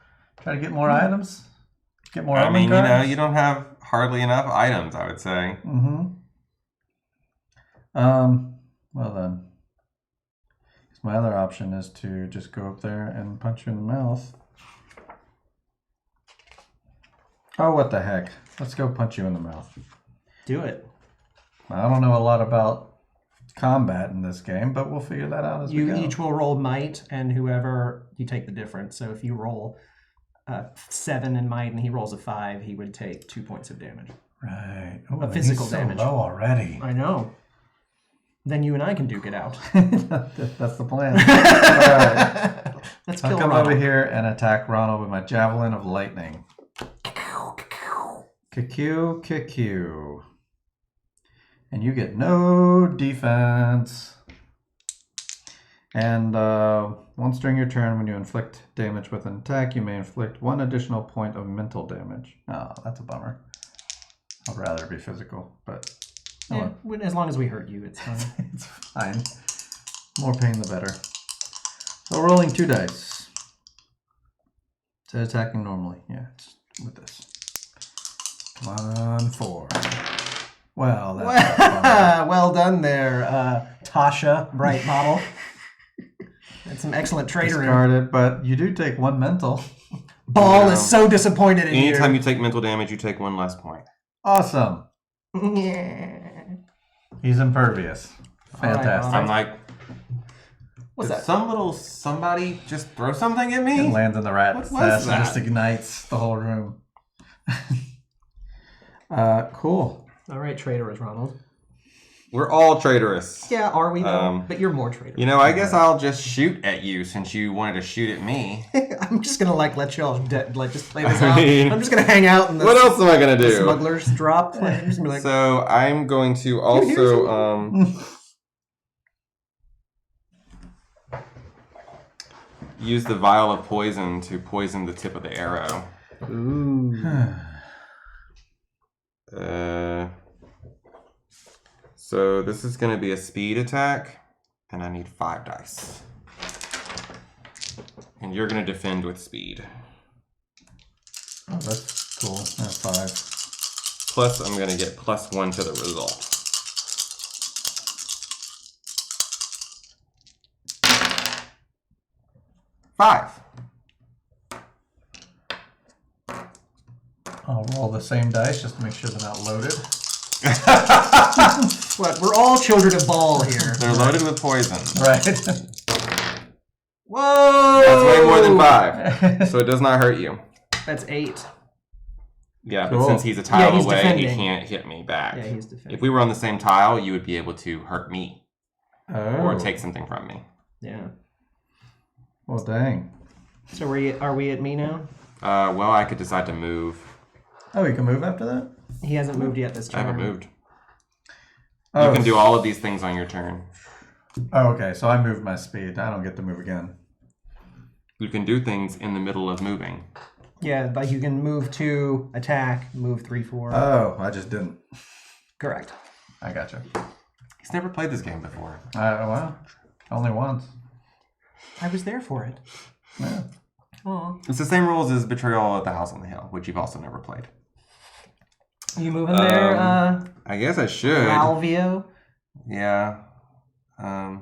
Try to get more items. Get more. I mean, cards. you don't have hardly enough items, I would say. Well then, my other option is to just go up there and punch you in the mouth. Oh, what the heck? Let's go punch you in the mouth. Do it. I don't know a lot about combat in this game, but we'll figure that out as we You go. each will roll might, and whoever you take the difference. So if you roll 7 in might and he rolls a 5, he would take 2 points of damage. Right. Oh, A physical he's so damage. low already. I know. Then you and I can duke it out. That's the plan. All right. Let's I'll kill come Ronald. over here and attack Ronald with my javelin of lightning. Kick. And you get no defense. And once during your turn, when you inflict damage with an attack, you may inflict 1 additional point of mental damage. Oh, that's a bummer. I'd rather be physical, but Yeah, as long as we hurt you, it's fine. it's fine. More pain the better. So rolling 2 dice. Instead of attacking normally. Yeah, it's with this. 1, 4. Well, that's not fun. Well done there, Tasha, bright model. That's some excellent trader. Discarded, but you do take 1 mental. Ball No. is so disappointed in Anytime you. you take mental damage, you take 1 less point. Awesome. Yeah. He's impervious. All right, Fantastic. I'm like, What's Did that? some little somebody just throw something at It me? lands in the rat's What was nest and just that? ignites the whole room. Cool. All right, traitorous Ronald. We're all traitorous. Yeah, are we though? But you're more traitorous. You know, I guess I'll just shoot at you since you wanted to shoot at me. I'm just gonna let y'all just play this I out. mean, I'm just gonna hang out in the What else am I gonna do? smugglers drop. I'm just gonna be like, So I'm going to also use the vial of poison to poison the tip of the arrow. ooh. So this is going to be a speed attack, and I need 5 dice. And you're going to defend with speed. Oh, that's cool. That's 5. Plus, I'm going to get +1 to the result. Five. I'll roll the same dice just to make sure they're not loaded. What? We're all children of Ball here. They're loaded with poison. Right. Whoa! That's way more than 5, so it does not hurt you. That's 8. Yeah, Cool. but since he's a tile he's away, defending. he can't hit me back. Yeah, he's defending. If we were on the same tile, you would be able to hurt me Oh. or take something from me. Yeah. Well, dang. So are we at me now? Well, I could decide to move. Oh, you can move after that? He hasn't moved yet this I turn. haven't moved. Oh. You can do all of these things on your turn. Oh, okay. So I moved my speed. I don't get to move again. You can do things in the middle of moving. Yeah, like you can move 2, attack, move 3, 4. Oh, I just didn't. Correct. I gotcha. He's never played this game before. Well, only once. I was there for it. Yeah. Aw. It's the same rules as Betrayal at the House on the Hill, which you've also never played. You moving there, I guess I should. Alvio? Yeah. Why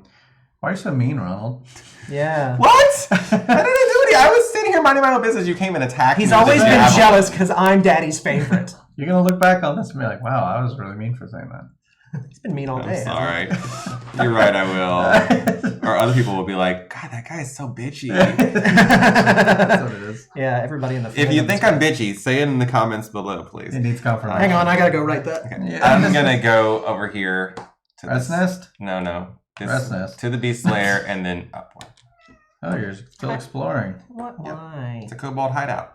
are you so mean, Ronald? Yeah. What? I didn't do any. I was sitting here minding my own business. You came and attacked me. He's with always a been javelin. jealous because I'm Daddy's favorite. You're going to look back on this and be like, wow, I was really mean for saying that. He's been mean all day. I'm sorry. You're right, I will. Or other people will be like, God, that guy is so bitchy. That's what it is. Yeah, everybody in the If you fandom think is- I'm bitchy, say it in the comments below, please. It needs confirmation. Hang on, I gotta go write that. Okay. Yeah. I'm gonna go over here to Rat's this. nest? No. Rat's nest. To the Beast Lair and then upward. Oh, you're still exploring. What? Why? It's a kobold hideout.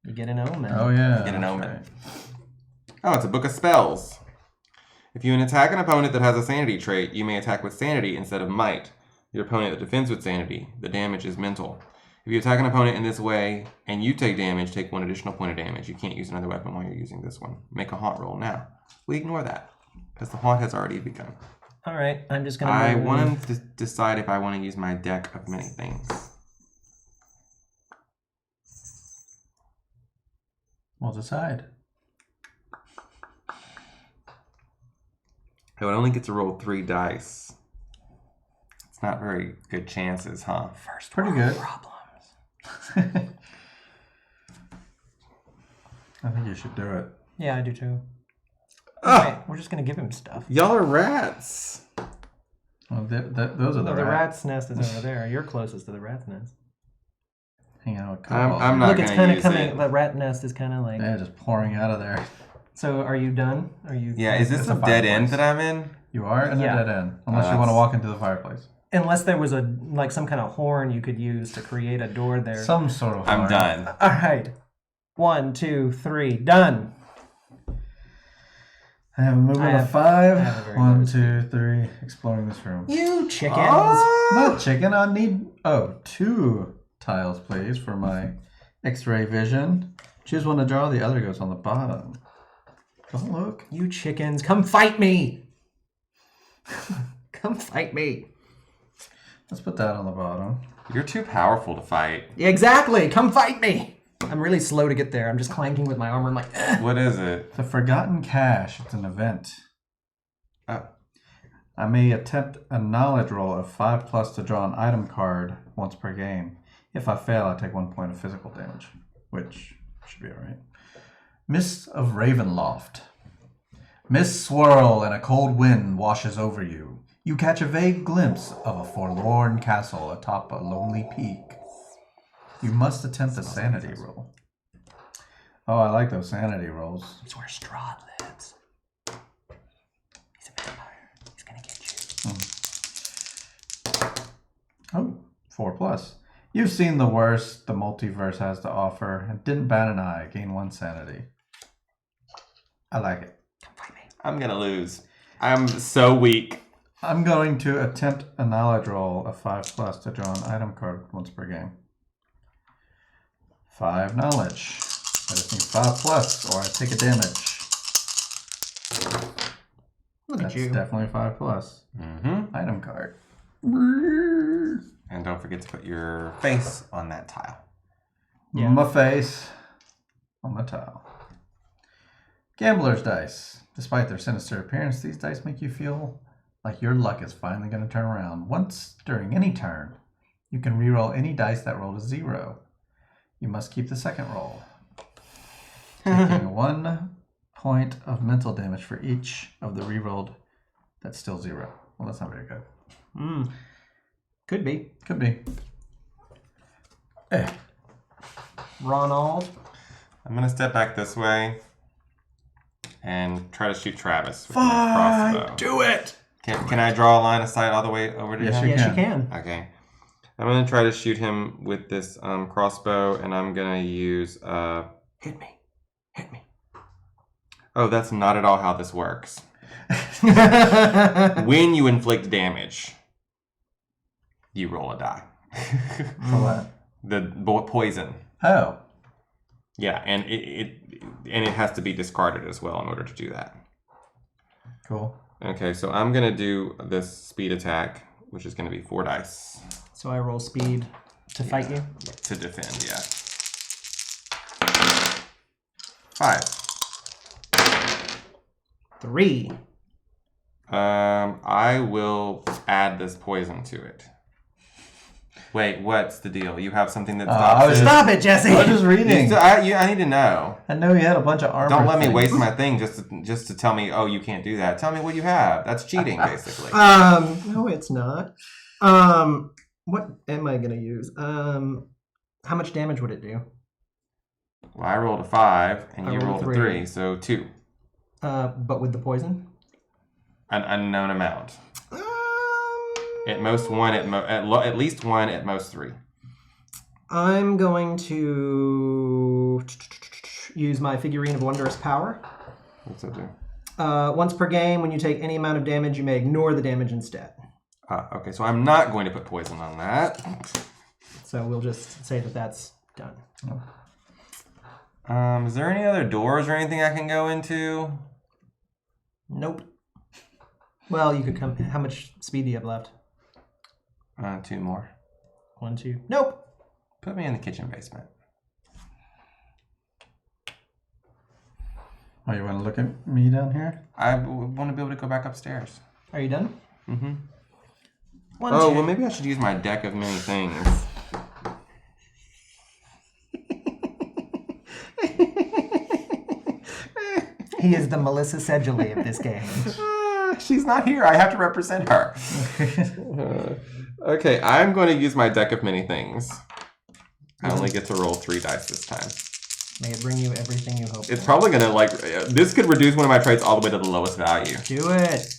You get an omen. Oh, yeah. Get an that's omen. right. Oh, it's a book of spells. If you attack an opponent that has a sanity trait, you may attack with sanity instead of might. Your opponent that defends with sanity, the damage is mental. If you attack an opponent in this way and you take damage, take 1 additional point of damage. You can't use another weapon while you're using this one. Make a haunt roll now. We ignore that because the haunt has already begun. All right, I'm just gonna. I move. want to decide if I want to use my deck of many things. We'll decide. I would only get to roll 3 dice. It's not very good chances, huh? First Pretty world good. problems. I think you should do it. Yeah, I do too. Ah! Okay, we're just gonna give him stuff. Y'all are rats. Well, those are No, the the rats. rat's nest is over there. You're closest to the rat's nest. Hang out with I'm kobolds. not Look, it's gonna kind of use coming. it. The rat nest is kind of like. Yeah, just pouring out of there. So, are you done? Are you? Yeah, is this It's a a dead end fireplace. that I'm in? You are in Yeah. a dead end. Unless you that's- want to walk into the fireplace. Unless there was some kind of horn you could use to create a door there. Some sort of I'm horn. done. All right. 1, 2, 3, done. I have a movement I of have 5. a very 1, good 2, 3. Exploring this room. You chickens. Not chicken. I need 2 tiles, please, for my X-ray vision. Choose one to draw. The other goes on the bottom. Don't look. You chickens, come fight me. Come fight me. Let's put that on the bottom. You're too powerful to fight. Yeah, exactly. Come fight me. I'm really slow to get there. I'm just clanking with my armor. I'm like, What is it? The Forgotten Cache. It's an event. Oh. I may attempt a knowledge roll of 5+ to draw an item card once per game. If I fail, I take 1 point of physical damage, which should be alright. Mist of Ravenloft. Mist swirl and a cold wind washes over you. You catch a vague glimpse of a forlorn castle atop a lonely peak. You must attempt a sanity roll. Oh, I like those sanity rolls. It's where Strahd lives. He's a vampire. He's gonna get you. Oh, 4+. You've seen the worst the multiverse has to offer and didn't bat an eye. Gain 1 sanity. I like it. Come fight me. I'm gonna lose. I'm so weak. I'm going to attempt a knowledge roll of 5+ to draw an item card once per game. 5 knowledge. I just need 5+, or I take a damage. Look That's at you. definitely 5+. Mm-hmm. Item card. And don't forget to put your face on that tile. Yeah. My face on the tile. Gambler's dice. Despite their sinister appearance, these dice make you feel like your luck is finally going to turn around. Once during any turn, you can reroll any dice that rolled a 0. You must keep the second roll, taking 1 point of mental damage for each of the rerolled that's still 0. Well, that's not very good. Could be. Could be. Eh. Ronald. I'm gonna step back this way and try to shoot Travis with his Fine, crossbow. do it! Can I draw a line of sight all the way over to Yes, him? you Yes, can. you can. Okay. I'm gonna try to shoot him with this crossbow, and I'm gonna use. Hit me. Hit me. Oh, that's not at all how this works. When you inflict damage, you roll a die. For what? The poison. Oh. Yeah, and it has to be discarded as well in order to do that. Cool. Okay, so I'm gonna do this speed attack, which is gonna be 4 dice So I roll speed to fight you. to defend. Yeah. 5. 3. I will add this poison to it. Wait, what's the deal? You have something that stops it? Stop it, Jesse! I was just reading. I need to know. I know you had a bunch of armor. Don't let me things. waste my thing just to tell me, oh, you can't do that. Tell me what you have. That's cheating, basically. No, it's not. What am I gonna use? How much damage would it do? Well, I rolled a 5, and I you rolled rolled a 3, so 2. But with the poison? An unknown amount. At most 1, at least 1, at most 3. I'm going to use my figurine of wondrous power. What's that do? Once per game, when you take any amount of damage, you may ignore the damage instead. Okay, so I'm not going to put poison on that. So we'll just say that that's done. Is there any other doors or anything I can go into? Nope. Well, you could come. How much speed do you have left? 2 more. 1, 2. Nope. Put me in the kitchen basement. Oh, you want to look at me down here? I want to be able to go back upstairs. Are you done? Mm-hmm. 1, Oh, 2. well, maybe I should use my deck of many things. He is the Melissa Sedgley of this game. She's not here. I have to represent her. Okay, I'm going to use my deck of many things. I only get to roll 3 dice this time. May it bring you everything you hope It's for. probably going to, this could reduce one of my traits all the way to the lowest value. Do it.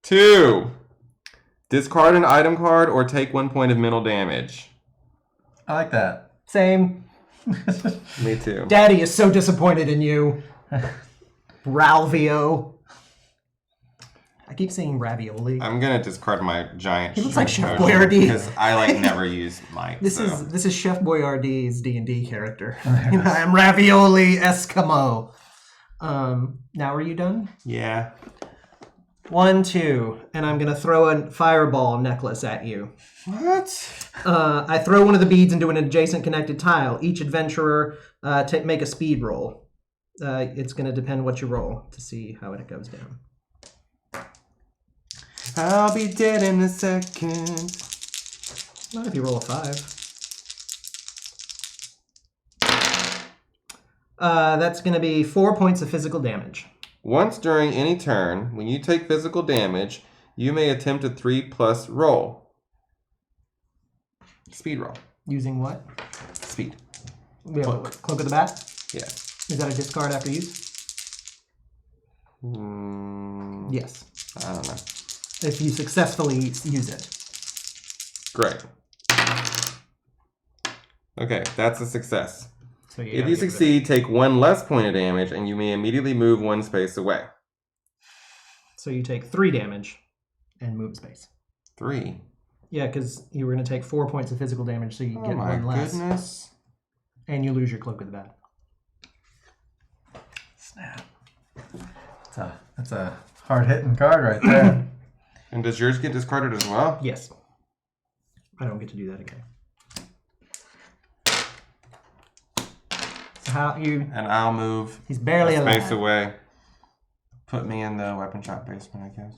2. Discard an item card or take 1 point of mental damage. I like that. Same. Me too. Daddy is so disappointed in you. Ralvio. I keep saying ravioli. I'm going to discard my giant He looks like strength Chef potion Boyardee. because I never use might. This so. is Chef Boyardee's D&D character. I am Ravioli Eskimo. Now are you done? Yeah. 1, 2, and I'm gonna throw a fireball necklace at you. What? I throw one of the beads into an adjacent connected tile. Each adventurer make a speed roll. It's gonna depend what you roll to see how it goes down. I'll be dead in a second. Not if you roll a 5. That's gonna be 4 points of physical damage. Once during any turn, when you take physical damage, you may attempt a 3+ roll. Speed roll. Using what? Speed. We have Cloak of the Bat? Yeah. Is that a discard after use? Yes. I don't know. If you successfully use it. Great. Okay, that's a success. So If you succeed, take 1 less point of damage, and you may immediately move 1 space away. So you take 3 damage and move a space. 3? Yeah, because you were going to take 4 points of physical damage, so you get 1 less. Goodness. And you lose your Cloak of the Bat. Snap. That's a hard-hitting card right there. And does yours get discarded as well? Yes. I don't get to do that again. So how you... And I'll move He's barely a space alive. away. Put me in the weapon shop basement, I guess.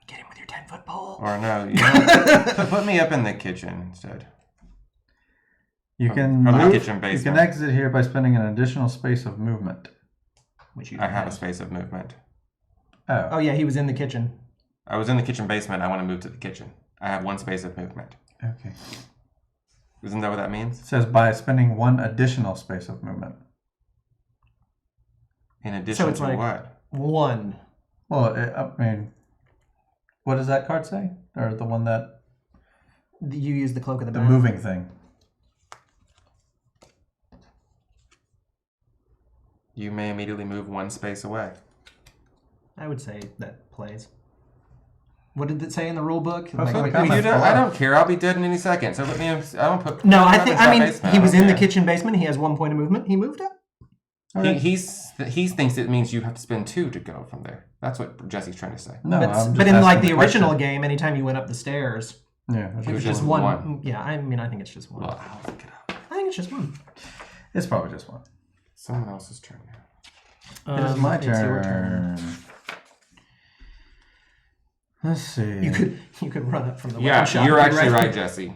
Get him with your 10-foot pole. Or no, you know, put me up in the kitchen instead. You can from the move, kitchen you basement. can exit here by spending an additional space of movement. Which you I have a space of movement. Oh yeah, he was in the kitchen. I was in the kitchen basement. I want to move to the kitchen. I have 1 space of movement. Okay. Isn't that what that means? It says by spending 1 additional space of movement. In addition it's to like- what? 1. Well, I mean, what does that card say? Or the one that... You use the Cloak of the The Bat. moving thing. You may immediately move 1 space away. I would say that plays. What did it say in the rule book? Post in the we- comments. I don't care. I'll be dead in any second. So let me. I don't put. No, put I him think. in I mean, basement. he was I don't in the care. kitchen basement. He has 1 point of movement. He moved up. Okay. He thinks it means you have to spend 2 to go from there. That's what Jesse's trying to say. No, but, I'm just but in like asking the question. original game, anytime you went up the stairs, Yeah. It it was was just just one. one. Yeah, I mean, I think it's just one. Well, I'll look it up. I think it's just one. It's probably just 1. Someone else's turn now. It is my It's your turn. Let's see. You could run up from the Yeah, weapon shop. you're and be actually right, Jesse.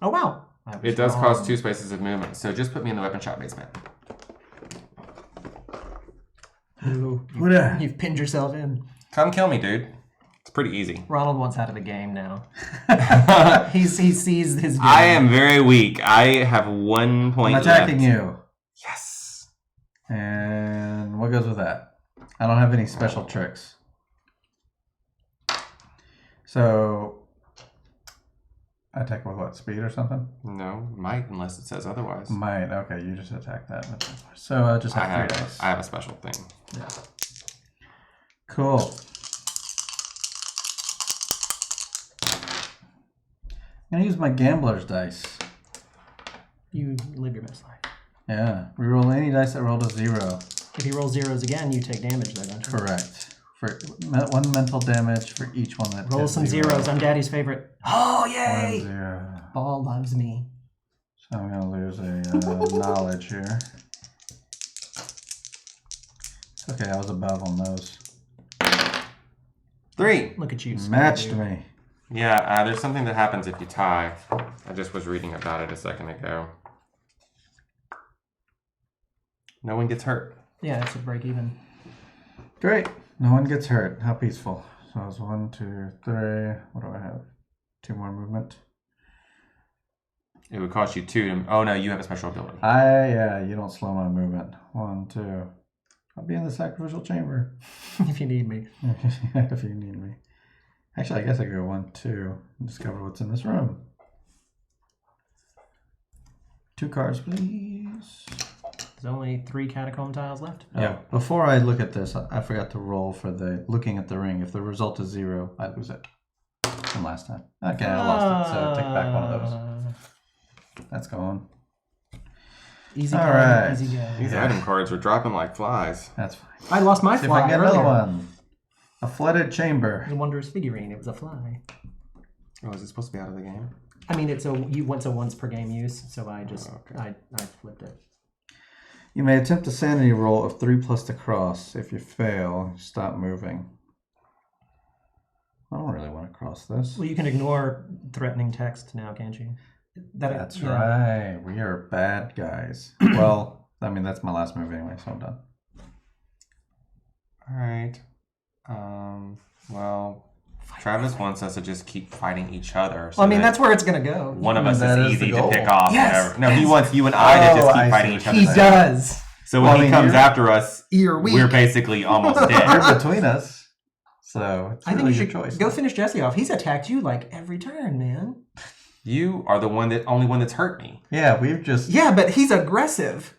Oh wow! I was It does wrong. cost 2 spaces of movement. So just put me in the weapon shop basement. Ooh, What a- you've pinned yourself in. Come kill me, dude. It's pretty easy. Ronald wants out of the game now. he sees his. Game. I am very weak. I have 1 point I'm attacking left. you. Yes. And what goes with that? I don't have any special tricks. So, I attack with what? Speed or something? No, might unless it says otherwise. Might. Okay, you just attack that. So, I just have 3 dice. I have a special thing. Yeah. Cool. I'm going to use my gambler's dice. You live your best life. Yeah. Reroll any dice that rolled a 0. If he rolls zeros again, you take damage though, don't you? Correct. For 1 mental damage for each one that Roll hits some 0. zeros. I'm Daddy's favorite. Oh 1 yay! 0. Ball loves me. So I'm going to lose a knowledge here. It's okay, I was above on those. 3. Look at you. Matched Scooby-Doo. me. Yeah, there's something that happens if you tie. I just was reading about it a second ago. No one gets hurt. Yeah, it's a break even. Great. No one gets hurt. How peaceful. So it's 1, 2, 3. What do I have? 2 more movement. It would cost you 2 to... Oh, no, you have a special ability. Yeah, you don't slow my movement. 1, 2. I'll be in the sacrificial chamber. If you need me. If you need me. Actually, I guess I could go 1, 2 and discover what's in this room. 2 cards, please. There's only 3 catacomb tiles left. Yeah. Before I look at this, I forgot to roll for the looking at the ring. If the result is 0, I lose it. From last time. Okay, I lost it, so take back one of those. That's gone. Easy All go, right. easy go. These item cards are dropping like flies. That's fine. I lost my See if I fly can get earlier. another one. A flooded chamber. The Wondrous figurine. It was a fly. Oh, is it supposed to be out of the game? I mean, it's a once per game use, so I just I flipped it. You may attempt a sanity roll of 3 plus to cross. If you fail, stop moving. I don't really want to cross this. Well, you can ignore threatening text now, can't you? That's right. We are bad guys. Well, I mean, that's my last move anyway, so I'm done. All right. Well, Travis wants us to just keep fighting each other. So Well, I mean, that's where it's going to go. one of us That is is the easy to goal. pick off. Yes, Whatever. No, he yes. wants you and I to just I keep see fighting what each you're other. He saying. does. So Well, when I he mean, comes you're- after us, You're weak. we're basically almost You're dead. between us. So it's I think really you your should choice. go finish Jesse off. He's attacked you like every turn, man. You are the only one that's hurt me. Yeah, we've just... Yeah, but he's aggressive.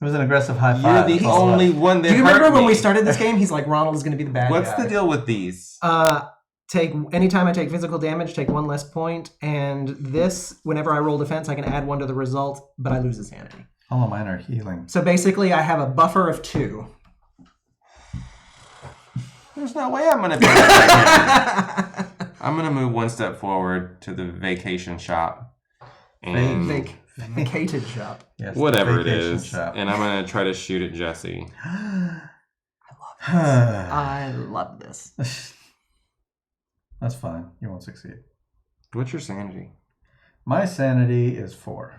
It was an aggressive high You're five. the that's all it only was. one that Do you hurt remember when me. we started this game? He's like, Ronald is going to be the bad What's guy. the deal with these? Anytime I take physical damage, take 1 less point, and this, whenever I roll defense, I can add 1 to the result, but I lose a sanity. All of mine are healing. So basically, I have a buffer of 2. There's no way I'm gonna be right. I'm gonna move 1 step forward to the vacation shop. And Vacated shop. Yes, whatever it vacation is. shop. And I'm gonna try to shoot at Jesse. I love this. That's fine. You won't succeed. What's your sanity? My sanity is 4.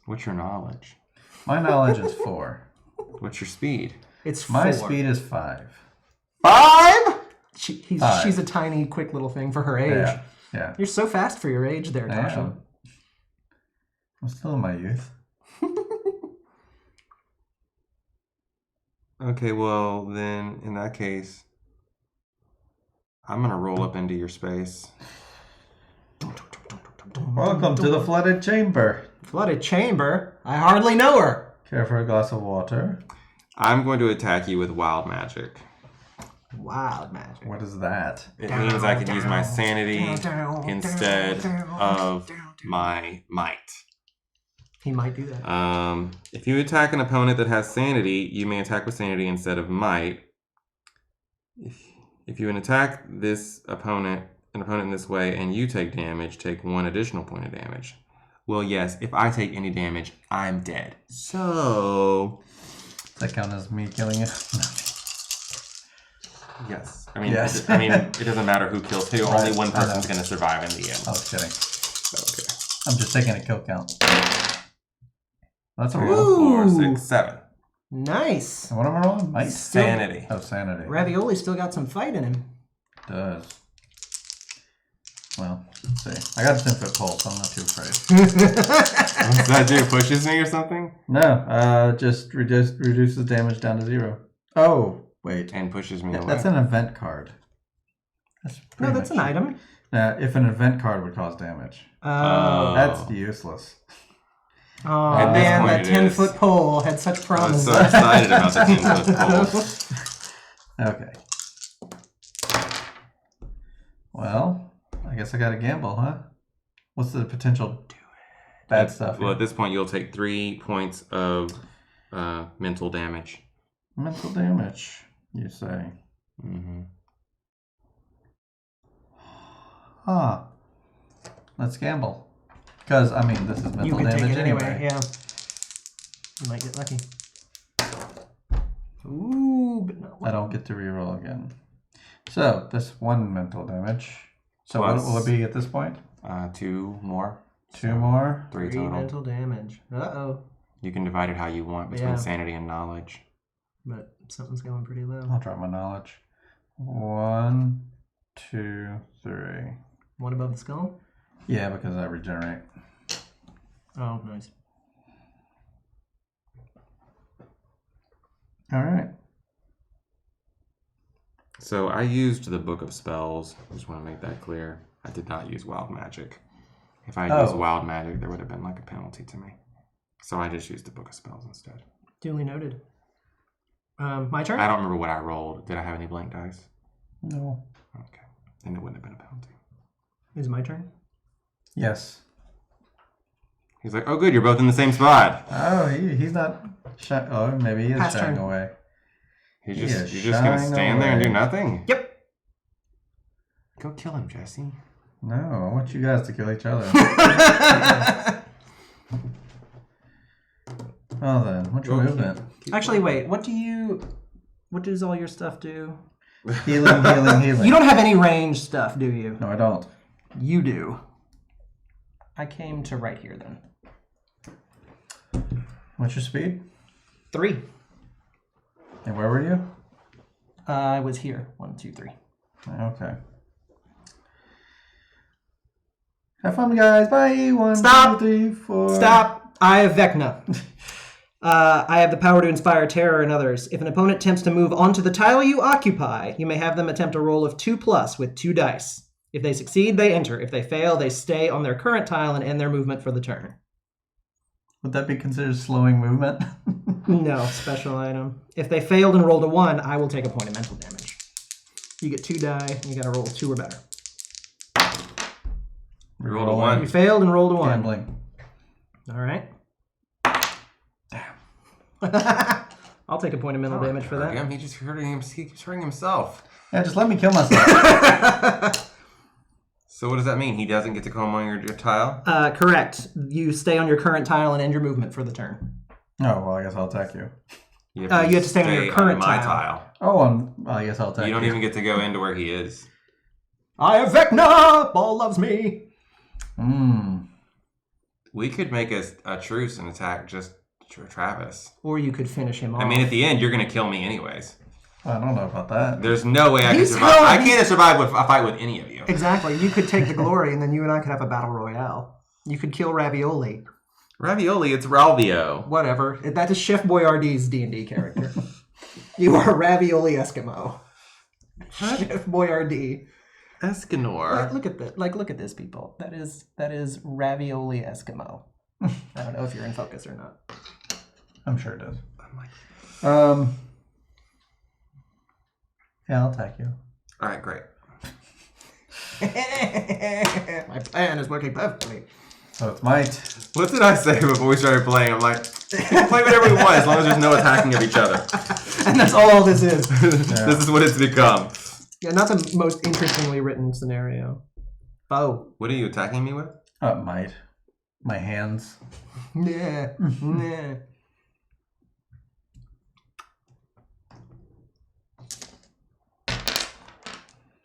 What's your knowledge? My knowledge is 4. What's your speed? It's 4. My speed is 5. 5? She's a tiny, quick little thing for her age. Yeah. You're so fast for your age there, I Tasha. am. I'm still in my youth. Okay, well then in that case, I'm gonna roll up into your space. Welcome to the flooded chamber. Flooded chamber? I hardly know her. Care for a glass of water? I'm going to attack you with wild magic. Wild magic. What is that? It means I can use my sanity instead of my might. He might do that. If you attack an opponent that has sanity, you may attack with sanity instead of might. If you attack this opponent, an opponent in this way, and you take damage, take 1 additional point of damage. Well, yes, if I take any damage, I'm dead. So, Does that count as me killing you? yes. I mean, Yes. it doesn't matter who kills who. Right, Only one I person's know. going to survive in the end. I was kidding. Okay. I'm just taking a kill count. That's a 3, roll. 4, 6, 7. Nice. And what am I rolling? Might? Sanity. Oh, sanity. Ravioli still got some fight in him. Does. Well, let's see. I got a 10-foot pole, so I'm not too afraid. What's that do? Pushes me or something? No, just reduces damage down to 0. Oh, wait. And pushes me away. That's an event card. No, that's an item. Now, if an event card would cause damage. Oh. That's useless. Oh, At this man, point that it 10-foot pole had such I was promise. so excited about the 10-foot pole. Okay. Well, I guess I gotta gamble, huh? What's the potential bad stuff? Well, at this point, you'll take 3 points of mental damage. Mental damage, you say? Mm-hmm. Huh. Let's gamble. Because, I mean, this is mental You can take damage it anyway, yeah. You might get lucky. Ooh, but no. I don't get to reroll again. So, this 1 mental damage. So, Plus- what will it be at this point? 2 more. 2 more? 3 3 total. mental damage. Uh-oh. You can divide it how you want between Yeah. sanity and knowledge. But something's going pretty low. I'll drop my knowledge. 1, 2, 3. One above the skull? Yeah, because I regenerate. Oh, nice. All right. So I used the Book of Spells. I just want to make that clear. I did not use Wild Magic. If I had used Wild Magic, there would have been like a penalty to me. So I just used the Book of Spells instead. Duly noted. My turn? I don't remember what I rolled. Did I have any blank dice? No. Okay. Then it wouldn't have been a penalty. Is it my turn? Yes. He's like, oh good, you're both in the same spot. Oh, he's not shy. Oh, maybe he is Pass shying turn. away. You're He just is gonna shying stand there and do away. nothing? Yep. Go kill him, Jesse. No, I want you guys to kill each other. Well then, what's your movement? Actually, wait. What does all your stuff do? Healing, healing, healing. You don't have any range stuff, do you? No, I don't. You do. I came to right here then. What's your speed? 3. And where were you? I was here. 1, 2, 3. Okay. Have fun, guys. Bye. 1, Stop. 2, 3, 4. Stop! I have Vecna. I have the power to inspire terror in others. If an opponent attempts to move onto the tile you occupy, you may have them attempt a roll of 2+ with 2 dice. If they succeed, they enter. If they fail, they stay on their current tile and end their movement for the turn. Would that be considered slowing movement? No, special item. If they failed and rolled a 1, I will take a point of mental damage. You get 2 die, and you gotta roll 2 or better. We rolled a 1. You failed and rolled a 1. Gambling. All right. I'll take a point of mental damage for that. He just keeps hurting himself. Yeah, just let me kill myself. So what does that mean? He doesn't get to come on your tile? Correct. You stay on your current tile and end your movement for the turn. Oh, well, I guess I'll attack you. You have to stay on your current my tile. Oh, I guess I'll attack you. You don't even get to go into where he is. I have Vecna! Ball loves me! We could make a truce and attack just Travis. Or you could finish him off. I mean, at the end, you're going to kill me anyways. I don't know about that. There's no way I can survive. I can't survive with a fight with any of you. Exactly. You could take the glory, and then you and I could have a battle royale. You could kill Ravioli. Ravioli, it's Ralvio. Whatever. That is Chef Boyardee's D&D character. You are Ravioli Eskimo. Chef Boyardee. Escanor. Look at that. Look at this, people. That is Ravioli Eskimo. I don't know if you're in focus or not. I'm sure it is. Yeah, I'll attack you. All right, great. My plan is working perfectly. So it's might. What did I say before we started playing? I'm like, play whatever we want as long as there's no attacking of each other. And that's all this is. Yeah. This is what it's become. Yeah, not the most interestingly written scenario. Bow. What are you attacking me with? Might. My hands. Yeah. Yeah.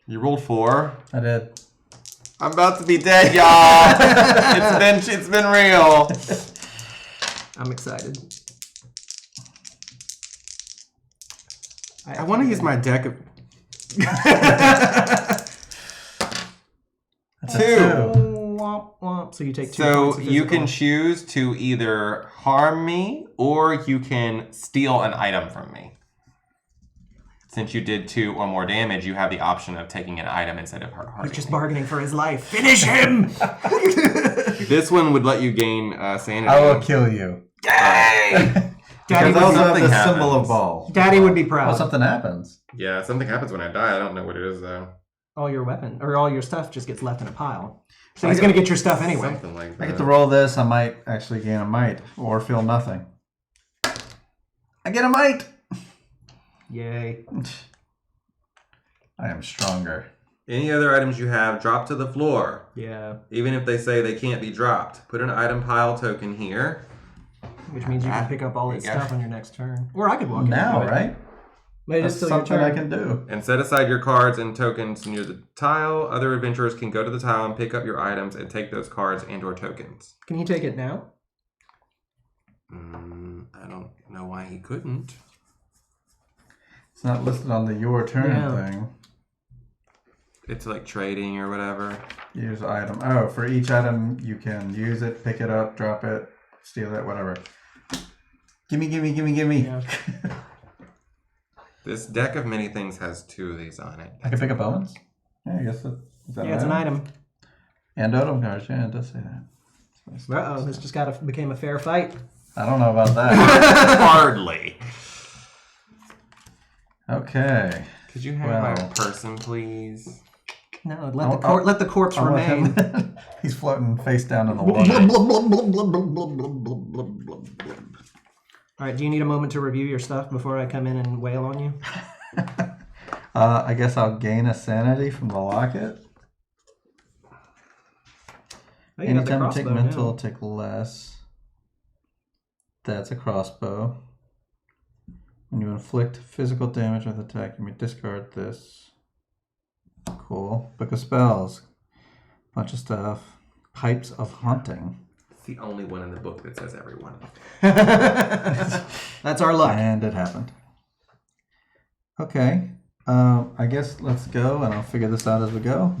You rolled 4. I did. I'm about to be dead, y'all. It's been real. I'm excited. I want to use my deck of That's 2. Womp, womp. So you take 2 So points of you physical. can choose to either harm me or you can steal an item from me. Since you did 2 or more damage, you have the option of taking an item instead of harming He's just me. bargaining for his life. Finish him! This one would let you gain sanity. I will kill you. Yay! Because Daddy I also have something the happens. symbol of ball. Daddy would be Well, proud. something happens. Yeah, something happens when I die. I don't know what it is, though. All your weapon, or all your stuff just gets left in a pile. So he's going to get your stuff anyway. Something like that. I get to roll this. I might actually gain a might or feel nothing. I get a might. Yay. I am stronger. Any other items you have, drop to the floor. Yeah. Even if they say they can't be dropped. Put an item pile token here. Which means you can pick up all his There you go. stuff on your next turn. Or I could walk Now, into it. right? But it That's is still your something turn. I can do. And set aside your cards and tokens near the tile. Other adventurers can go to the tile and pick up your items and take those cards and or tokens. Can he take it now? I don't know why he couldn't. It's not listed on the your turn Yeah. thing. It's like trading or whatever. Use item. Oh, for each item you can use it, pick it up, drop it, steal it, whatever. Gimme, gimme, gimme, gimme. Yeah. This deck of many things has 2 of these on it. I can pick up Owens? Yeah, I guess that, is that Yeah, it's an item. And totem cards, yeah, it does say that. Uh-oh, this just became a fair fight. I don't know about that. Hardly. Okay. Could you have my Well. person, please? No, let the corpse I'll let remain. him- He's floating face down in the water. All right, do you need a moment to review your stuff before I come in and wail on you? I guess I'll gain a sanity from the locket. Oh, you got the Anytime I take crossbow mental, now. take less. That's a crossbow. When you inflict physical damage with attack, you may discard this. Cool. Book of spells. Bunch of stuff. Pipes of Haunting. It's the only one in the book that says everyone. That's our luck. And it happened. Okay. I guess let's go, and I'll figure this out as we go.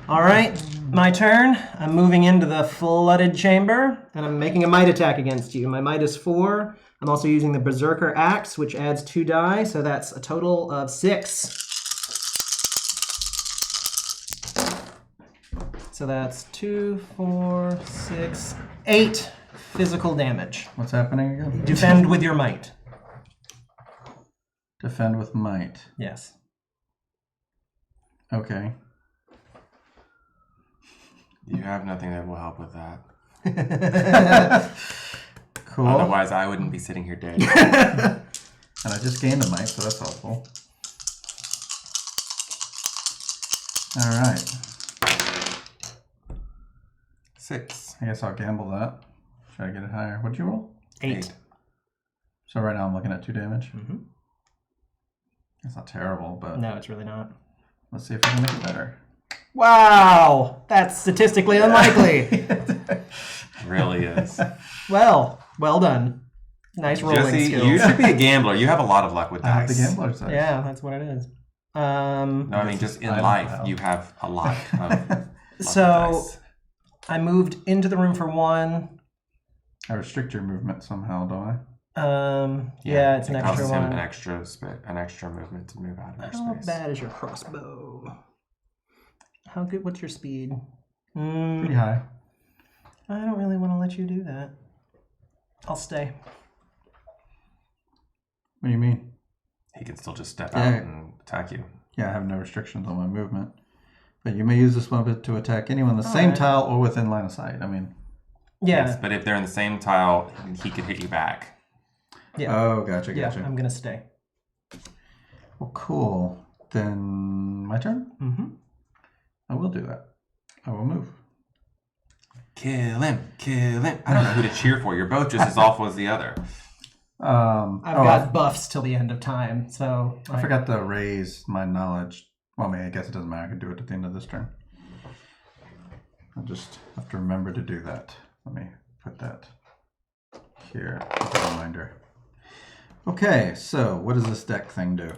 All right, my turn. I'm moving into the flooded chamber, and I'm making a might attack against you. My might is 4. I'm also using the Berserker Axe, which adds 2 die, so that's a total of 6. So that's 2, 4, 6, 8 physical damage. What's happening again? Defend with your might. Defend with might. Yes. Okay. You have nothing that will help with that. Cool. Otherwise, I wouldn't be sitting here dead. And I just gained a might, so that's helpful. All right. 6. I guess I'll gamble that. Try to get it higher. What'd you roll? 8. So right now I'm looking at 2 damage. Mm-hmm. That's not terrible, but No, it's really not. let's see if we can make it better. Wow, that's statistically unlikely. It really is. Well done. Nice rolling Jesse, skills. you should be a gambler. You have a lot of luck with I have the dice. gambler's dice. Yeah, that's what it is. No, I mean, just in I don't life, know. you have a lot of luck with So dice. I moved into the room for 1. I restrict your movement somehow, don't I? Yeah, it's an it extra costs him one. an extra movement to move out of your How space. bad is your crossbow? How good? What's your speed? Pretty high. I don't really want to let you do that. I'll stay. What do you mean? He can still just step Yeah. out and attack you. Yeah, I have no restrictions on my movement. But you may use this weapon to attack anyone in the same Alright. tile or within line of sight. I mean, Yeah. Yes, but if they're in the same tile, he could hit you back. Yeah. oh, gotcha. Yeah, I'm gonna stay. Well, cool. Then my turn? Mm-hmm. I will do that. I will move. Kill him, kill him. I don't know who to cheer for. You're both just as awful as the other. I've got buffs till the end of time, so I forgot to raise my knowledge. Well, I mean, I guess it doesn't matter. I can do it at the end of this turn. I just have to remember to do that. Let me put that here as a reminder. Okay, so what does this deck thing do?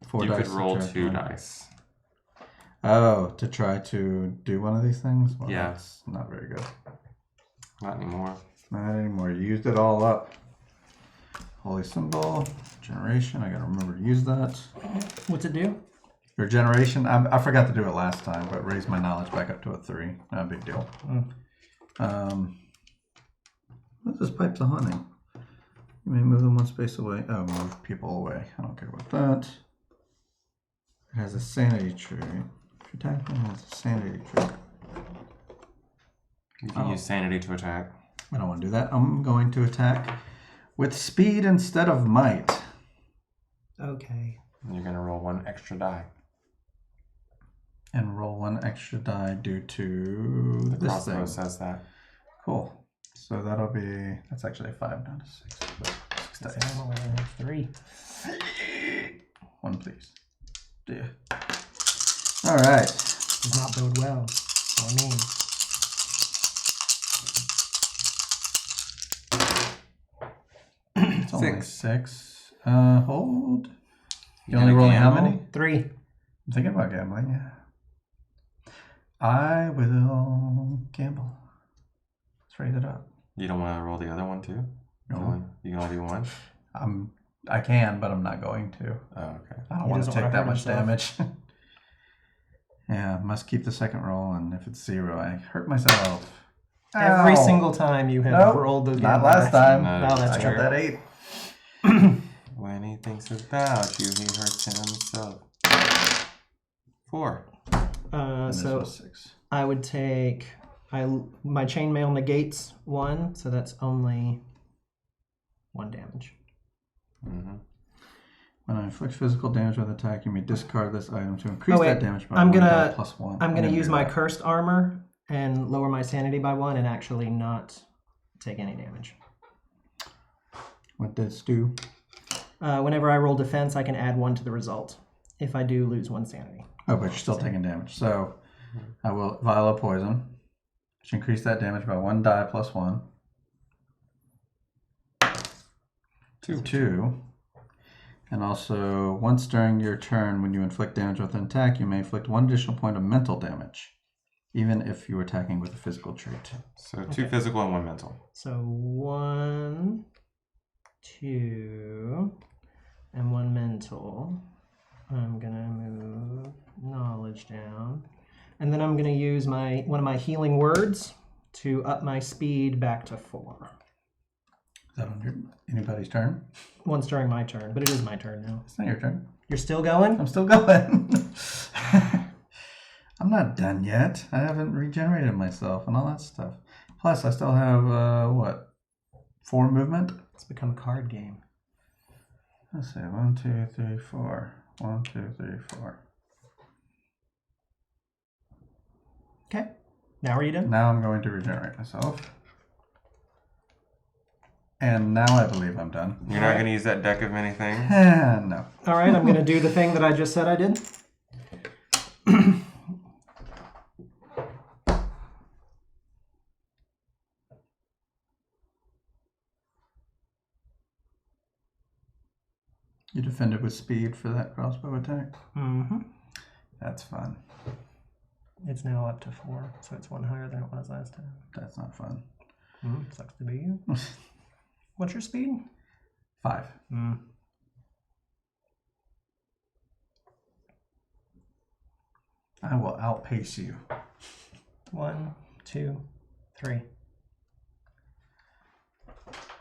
4 You dice could to roll try 2 to- dice. Oh, to try to do one of these things? Well, Yeah. that's not very good. Not anymore. Not anymore. You used it all up. Holy symbol, generation. I gotta remember to use that. what's it do? Your generation. I forgot to do it last time, but raise my knowledge back up to a 3. Not a big deal. What's this pipes of haunting? You may move them 1 space away. Oh, move people away. I don't care about that. It has a sanity tree. If you attack them, it has a sanity tree. You can use sanity to attack. I don't want to do that. I'm going to attack with speed instead of might. Okay. And you're going to roll 1 extra die. And roll 1 extra die due to The this crossbow thing. says that. Cool. So that'll be, that's actually a 5, not a 6. But 6 dice. 3. 1, please. Yeah. All right. Does not bode well for me. It's only 6. 6. Hold. You You only gonna rolling how gamble? many? 3. I'm thinking about gambling, yeah. I will gamble. Let's rate it up. You don't want to roll the other one too? No. You can only do 1? I can, but I'm not going to. Oh, okay. I don't He want to doesn't take wanna that hurt much himself. damage. Yeah, must keep the second roll, and if it's 0, I hurt myself. Every Ow. single time you have Nope, rolled those not gamble last dice. time. No, No, that's I true. got that 8. When he thinks about you, he hurts himself. 4. And this So was 6. I would take my chainmail negates 1, so that's only 1 damage. Mm-hmm. When I inflict physical damage with attack, you may discard this item to increase Oh, wait. that damage by I'm 1 gonna- die plus 1. I'm gonna use do my that. cursed armor and lower my sanity by 1 and actually not take any damage. What does do? Whenever I roll defense, I can add 1 to the result. If I do lose 1 sanity. Oh, but you're still taking damage. So I will vial of poison, which increase that damage by 1 die plus 1. 2. And also, once during your turn, when you inflict damage with an attack, you may inflict 1 additional point of mental damage, even if you are attacking with a physical trait. So 2 physical and 1 mental. So 1, 2, and 1 mental. I'm gonna move knowledge down, and then I'm gonna use one of my healing words to up my speed back to 4. Is that on anybody's turn? Once during my turn, but it is my turn now. It's not your turn. You're still going? I'm still going. I'm not done yet. I haven't regenerated myself and all that stuff. Plus, I still have, 4 movement? It's become a card game. Let's see. 1, 2, 3, 4. 1, 2, 3, 4. Okay. Now are you done? Now I'm going to regenerate myself. And now I believe I'm done. You're not going to use that deck of many things? No. All right, I'm going to do the thing that I just said I did. You defended with speed for that crossbow attack? Mm-hmm. That's fun. It's now up to 4, so it's 1 higher than it was last time. That's not fun. Sucks to be you. What's your speed? 5. I will outpace you. 1, 2, 3.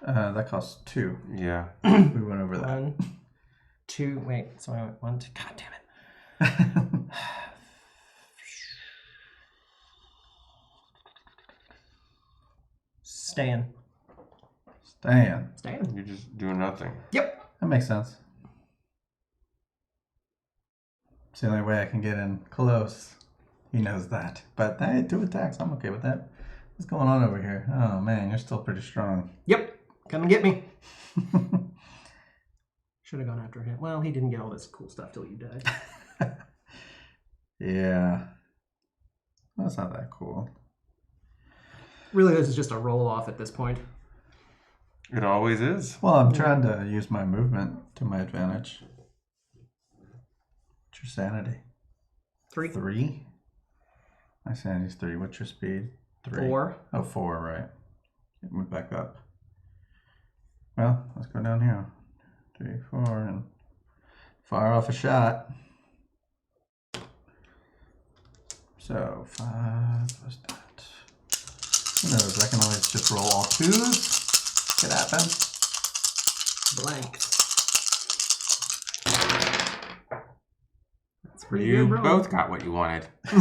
That costs 2. Yeah. We went over that. 1, 2. Wait, so I went 1, 2. God damn it. Staying. You're just doing nothing. Yep. That makes sense. It's the only way I can get in close. He knows that. But hey, 2 attacks. I'm okay with that. What's going on over here? Oh man, you're still pretty strong. Yep. Come and get me. Should have gone after him. Well, he didn't get all this cool stuff till you died. Yeah. That's not that cool. Really, this is just a roll off at this point. It always is. Well, I'm trying to use my movement to my advantage. What's your sanity? 3. 3? My sanity's 3. What's your speed? 3. 4. Oh, 4, right. Move back up. Well, let's go down here. 3, 4, and fire off a shot. So, 5 plus that. Who knows? I can always just roll all 2s. Could happen. Blank. That's pretty You good roll. both got what you wanted. You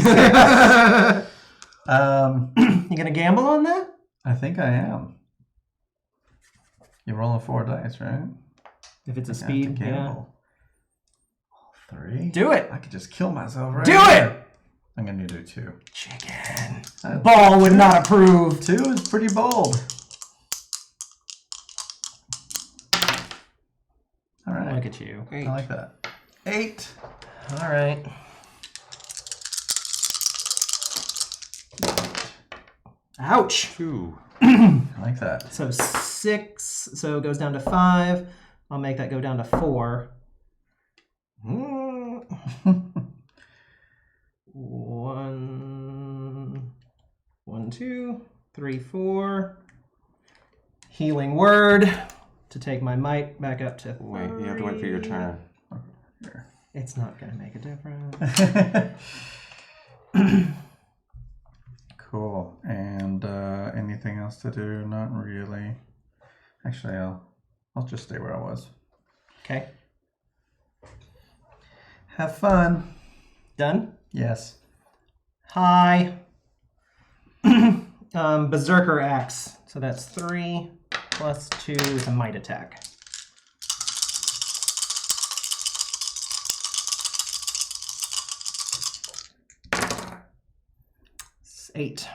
gonna gamble on that? I think I am. You're rolling 4 dice, right? If it's a I have to speed, yeah. gamble. 3? Do it. I could just kill myself right Do here. it. I'm going to do 2. Chicken. Ball would not approve. 2 is pretty bold. All right. Look at you. I like that. 8. All right. Ouch. 2. I like that. So 6. So it goes down to 5. I'll make that go down to 4. 1, 2, 3, 4. Healing word to take my might back up to 3. Wait, you have to wait for your turn. Here. It's not going to make a difference. Cool. And anything else to do? Not really. Actually, I'll just stay where I was. Okay. Have fun. Done? Yes. Hi. Berserker Axe. So that's 3 plus 2 is a might attack. It's 8.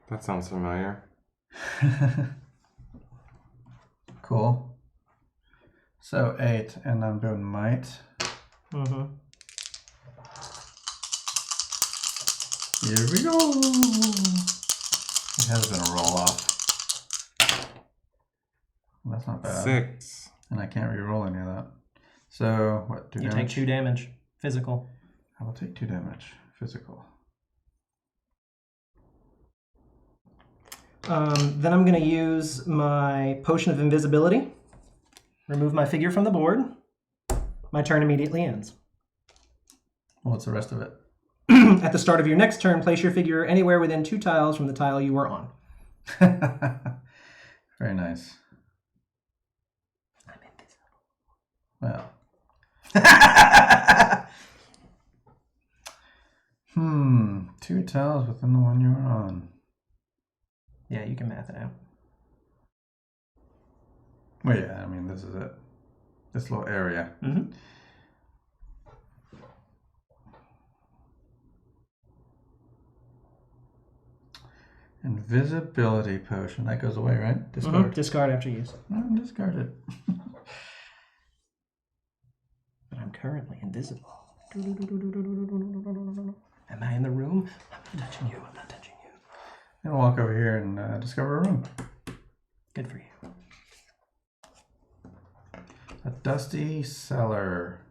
That sounds familiar. Cool. So 8, and I'm doing might. Mm-hmm. Here we go. It has been a roll off. That's not bad. 6. And I can't re-roll any of that. So, what, 2 You damage? take 2 damage. Physical. I will take 2 damage. Physical. Then I'm going to use my Potion of Invisibility. Remove my figure from the board. My turn immediately ends. What's the rest of it? At the start of your next turn, place your figure anywhere within 2 tiles from the tile you were on. Very nice. I'm invisible. Well. 2 tiles within the one you were on. Yeah, you can math it out. Well, yeah, I mean, this is it. This little area. Mm-hmm. Invisibility potion. That goes away, right? Discard. Discard after use. Discard it. But I'm currently invisible. Am I in the room? I'm not touching you. I'm not touching you. I'm gonna walk over here and discover a room. Good for you. A dusty cellar.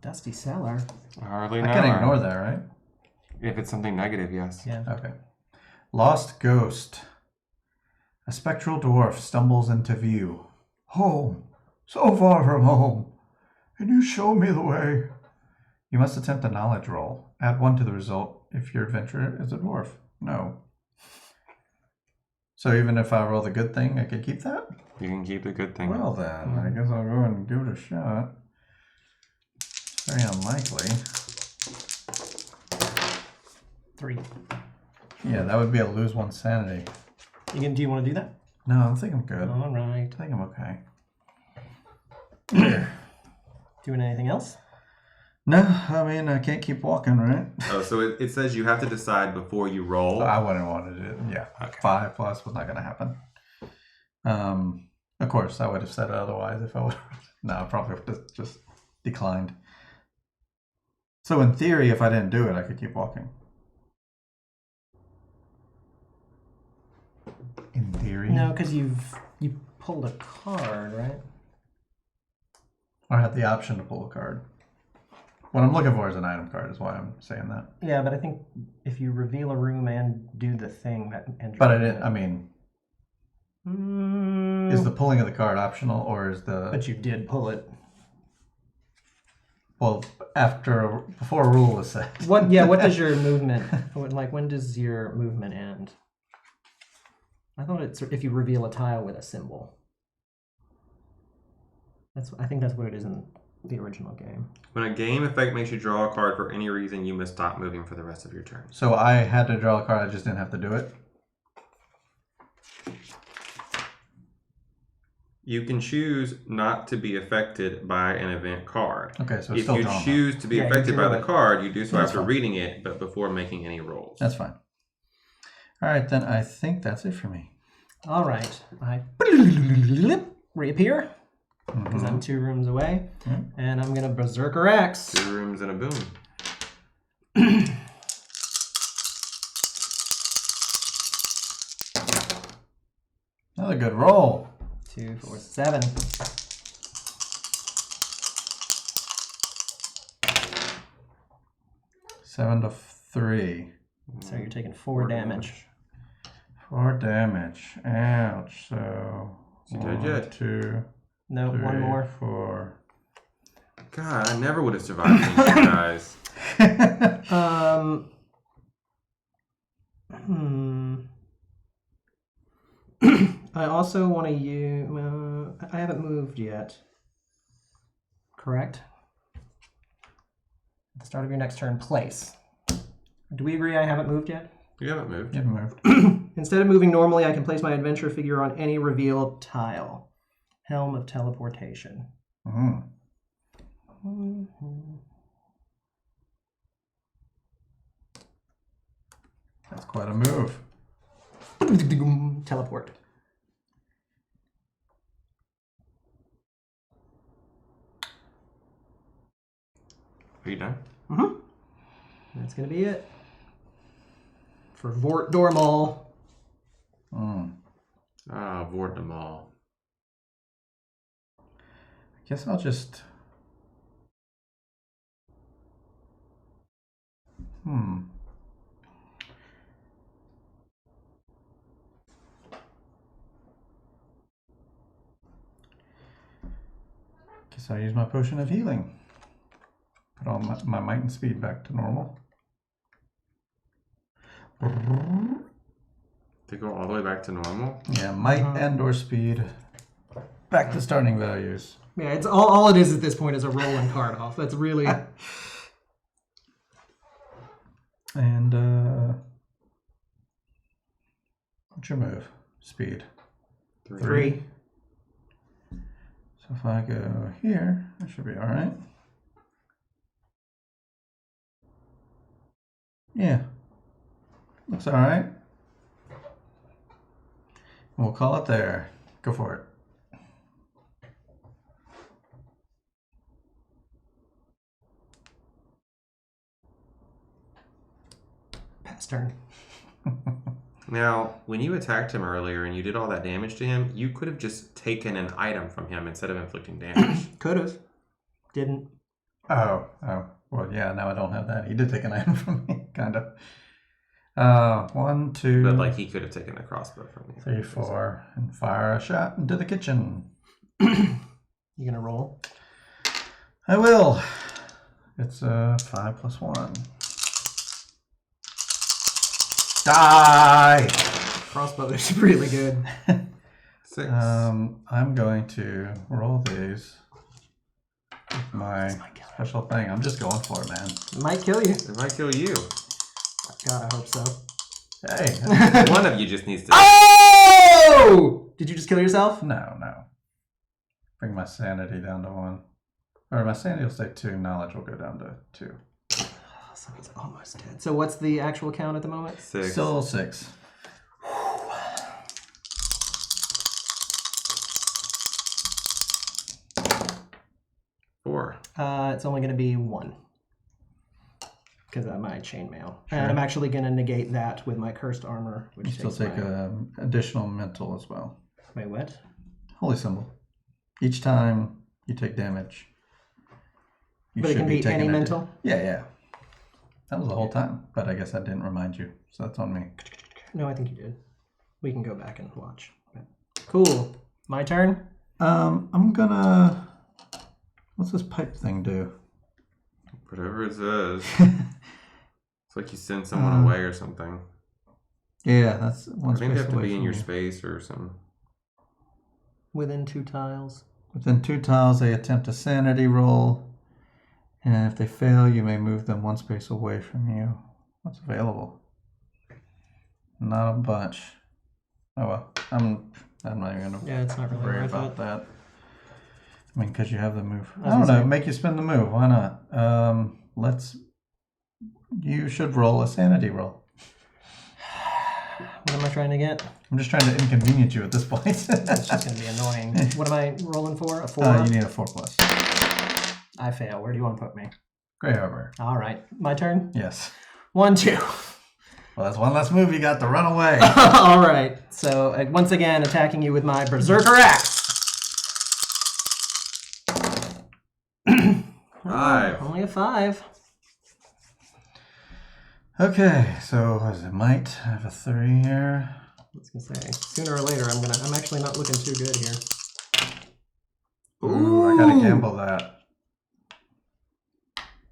Dusty cellar. Hardly I know. can ignore that, right? If it's something negative, yes. Yeah. Okay. Lost ghost. A spectral dwarf stumbles into view. Home. So far from home. Can you show me the way? You must attempt a knowledge roll. Add 1 to the result if your adventurer is a dwarf. No. So even if I roll the good thing, I could keep that? You can keep the good thing. Well then, I guess I'll go and give it a shot. Very unlikely. 3. Yeah, that would be a lose 1 sanity. Do you want to do that? No, I think I'm good. All right. I think I'm okay. Doing anything else? No, I mean, I can't keep walking, right? Oh, so it says you have to decide before you roll. I wouldn't want to do it. Yeah, Okay. 5 plus was not going to happen. Of course, I would have said it otherwise if I would. No, I probably would have just declined. So in theory, if I didn't do it, I could keep walking. In theory? No, because you pulled a card, right? Or I have the option to pull a card. What I'm looking for is an item card, is why I'm saying that. Yeah, but I think if you reveal a room and do the thing that ends. But I didn't, I mean, is the pulling of the card optional, or is the... But you did pull it. Well, before a rule was set. What does your movement, when does your movement end? I thought it's if you reveal a tile with a symbol. I think that's what it is in the original game. When a game effect makes you draw a card for any reason, you must stop moving for the rest of your turn. So I had to draw a card, I just didn't have to do it? You can choose not to be affected by an event card. Okay, so it's If still you drawn. choose to be Yeah, you affected by drew the it. card, you do so That's after fine. reading it, but before making any rolls. That's fine. All right, then I think that's it for me. All right, I reappear because I'm 2 rooms away, and I'm gonna Berserker Axe. 2 rooms and a boom. Another good roll. 2, 4, 7. Seven to 3. So you're taking 4 damage. 4 damage. Ouch. So You did 1, it. 2, No, 3, 1 more. 4. God, I never would have survived these guys. I also want to use. I haven't moved yet. Correct. At the start of your next turn, place. Do we agree I haven't moved yet? You haven't moved. You moved. Instead of moving normally, I can place my adventure figure on any revealed tile. Helm of Teleportation. That's quite a move. Teleport. Are you done? That's going to be it. For Vort Dormal. Ah, Vortimal. guess I'll just... Guess I'll use my potion of healing. Put all my might and speed back to normal. To go all the way back to normal? Yeah, might and or speed. Back to starting values. Yeah, it's all it is at this point is a rolling card off. That's really... And, what's your move? Speed. 3. So if I go here, that should be all right. Yeah. Looks all right. We'll call it there. Go for it. Pass turn. Now, when you attacked him earlier and you did all that damage to him, you could have just taken an item from him instead of inflicting damage. Could have. Didn't. Oh. Well, yeah, now I don't have that. He did take an item from me, kind of. 1, 2... But, like, he could have taken the crossbow from you. 3, 4, and fire a shot into the kitchen. You gonna roll? I will. It's 5 plus 1. Die! Crossbow is really good. 6. I'm going to roll these with my special thing. I'm just going for it, man. It might kill you. It might kill you. God, I hope so. Hey. One of you just needs to... Oh! Did you just kill yourself? No. Bring my sanity down to 1. Or my sanity will stay 2. Knowledge will go down to 2. So he's almost dead. So what's the actual count at the moment? 6. Still 6. Four. It's only going to be 1. Because of my chainmail. Sure. And I'm actually going to negate that with my cursed armor. Which You still take additional mental as well. Wait, what? Holy symbol. Each time you take damage, you But it should can be taking any a mental? Yeah. That was the whole time, but I guess I didn't remind you, so that's on me. No, I think you did. We can go back and watch. Cool. My turn? I'm gonna... What's this pipe thing do? Whatever it says. It's like you send someone away or something. Yeah, that's one I think space they have to away be in from your you. space or something. Within 2 tiles. Within 2 tiles, they attempt a sanity roll. And if they fail, you may move them 1 space away from you. What's available? Not a bunch. Oh well, I'm not even gonna Yeah, it's not really worry worth about it. that. I mean, because you have the move. I I don't was know. gonna say- Make you spend the move. Why not? You should roll a sanity roll. What am I trying to get? I'm just trying to inconvenience you at this point. It's just going to be annoying. What am I rolling for? A 4? You need a 4+. I fail. Where do you want to put me? Grey Harbor. All right. My turn? Yes. 1, 2. Well, that's one less move you got to run away. All right. So, once again, attacking you with my Berserker Axe. 5. Only a 5. Okay, so what is it? Might. I have a 3 here. I was gonna say, sooner or later, I'm actually not looking too good here. Ooh, I gotta gamble that.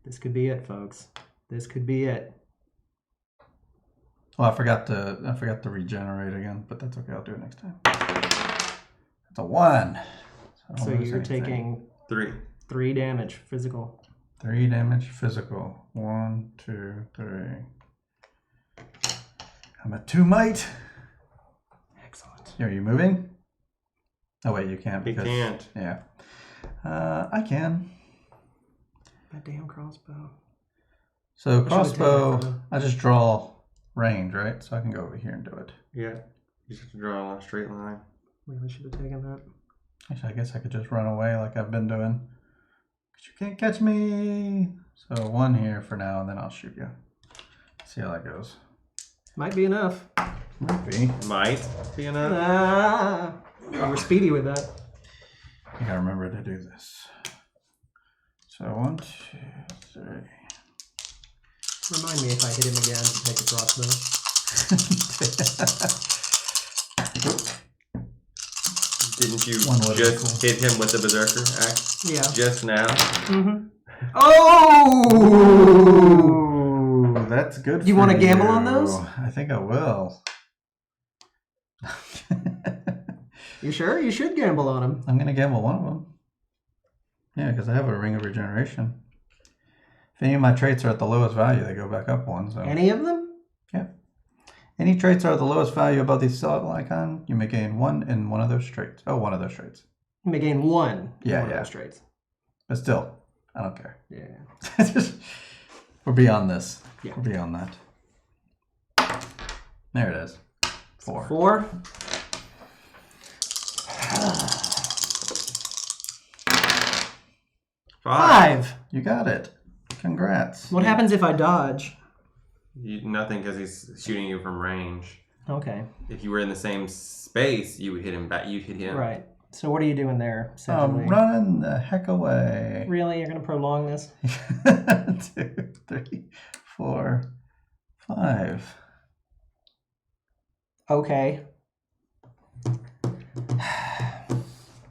This could be it, folks. This could be it. Well, I forgot to regenerate again, but that's okay. I'll do it next time. It's a 1. I don't So lose you're anything. taking 3. 3 damage physical. 3 damage physical. 1, 2, 3. I'm at 2 might. Excellent. Are you moving? Oh wait, you can't He because can't. yeah. I can. That damn crossbow. So I should've taken it crossbow, from him. I just draw range, right? So I can go over here and do it. Yeah. You just have to draw a straight line. Really should have taken that. Actually, I guess I could just run away like I've been doing. But you can't catch me. So 1 here for now, and then I'll shoot you. See how that goes. Might be enough. Might be. Might be enough. You were speedy with that. You gotta remember to do this. So 1, 2, 3. Remind me if I hit him again to take a crossbow. Didn't you just hit him with the berserker axe? Yeah. Just now? Mm-hmm. Oh! Ooh, that's good. You want to gamble on those? I think I will. You sure? You should gamble on them. I'm going to gamble one of them. Yeah, because I have a Ring of Regeneration. If any of my traits are at the lowest value, they go back up one. So. Any of them? Yeah. Any traits are at the lowest value above the skill icon, you may gain 1 in one of those traits. Oh, one of those traits. You may gain 1 in one of those traits. But still, I don't care. Yeah. We're beyond this. Yeah. We're beyond that. There it is. 4. 4. 5. You got it. Congrats. What happens if I dodge? Nothing, because he's shooting you from range. Okay. If you were in the same space, you would hit him back. You'd hit him. Right. So what are you doing there? I'm running the heck away. Really? You're going to prolong this? 2, 3, 4, 5. Okay.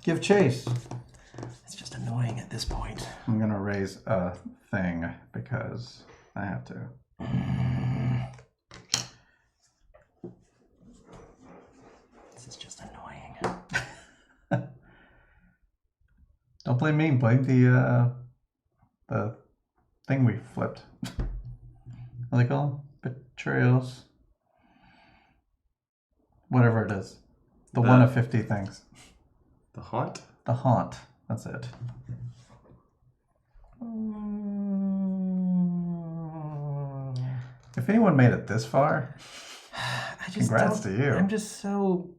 Give chase. It's just annoying at this point. I'm going to raise a thing because I have to. This is just annoying. Don't blame me. Blame the thing we flipped. What do they call them? Betrayals. Whatever it is. The 1 of 50 things. The haunt? The haunt. That's it. If anyone made it this far, congrats to you. I'm just so...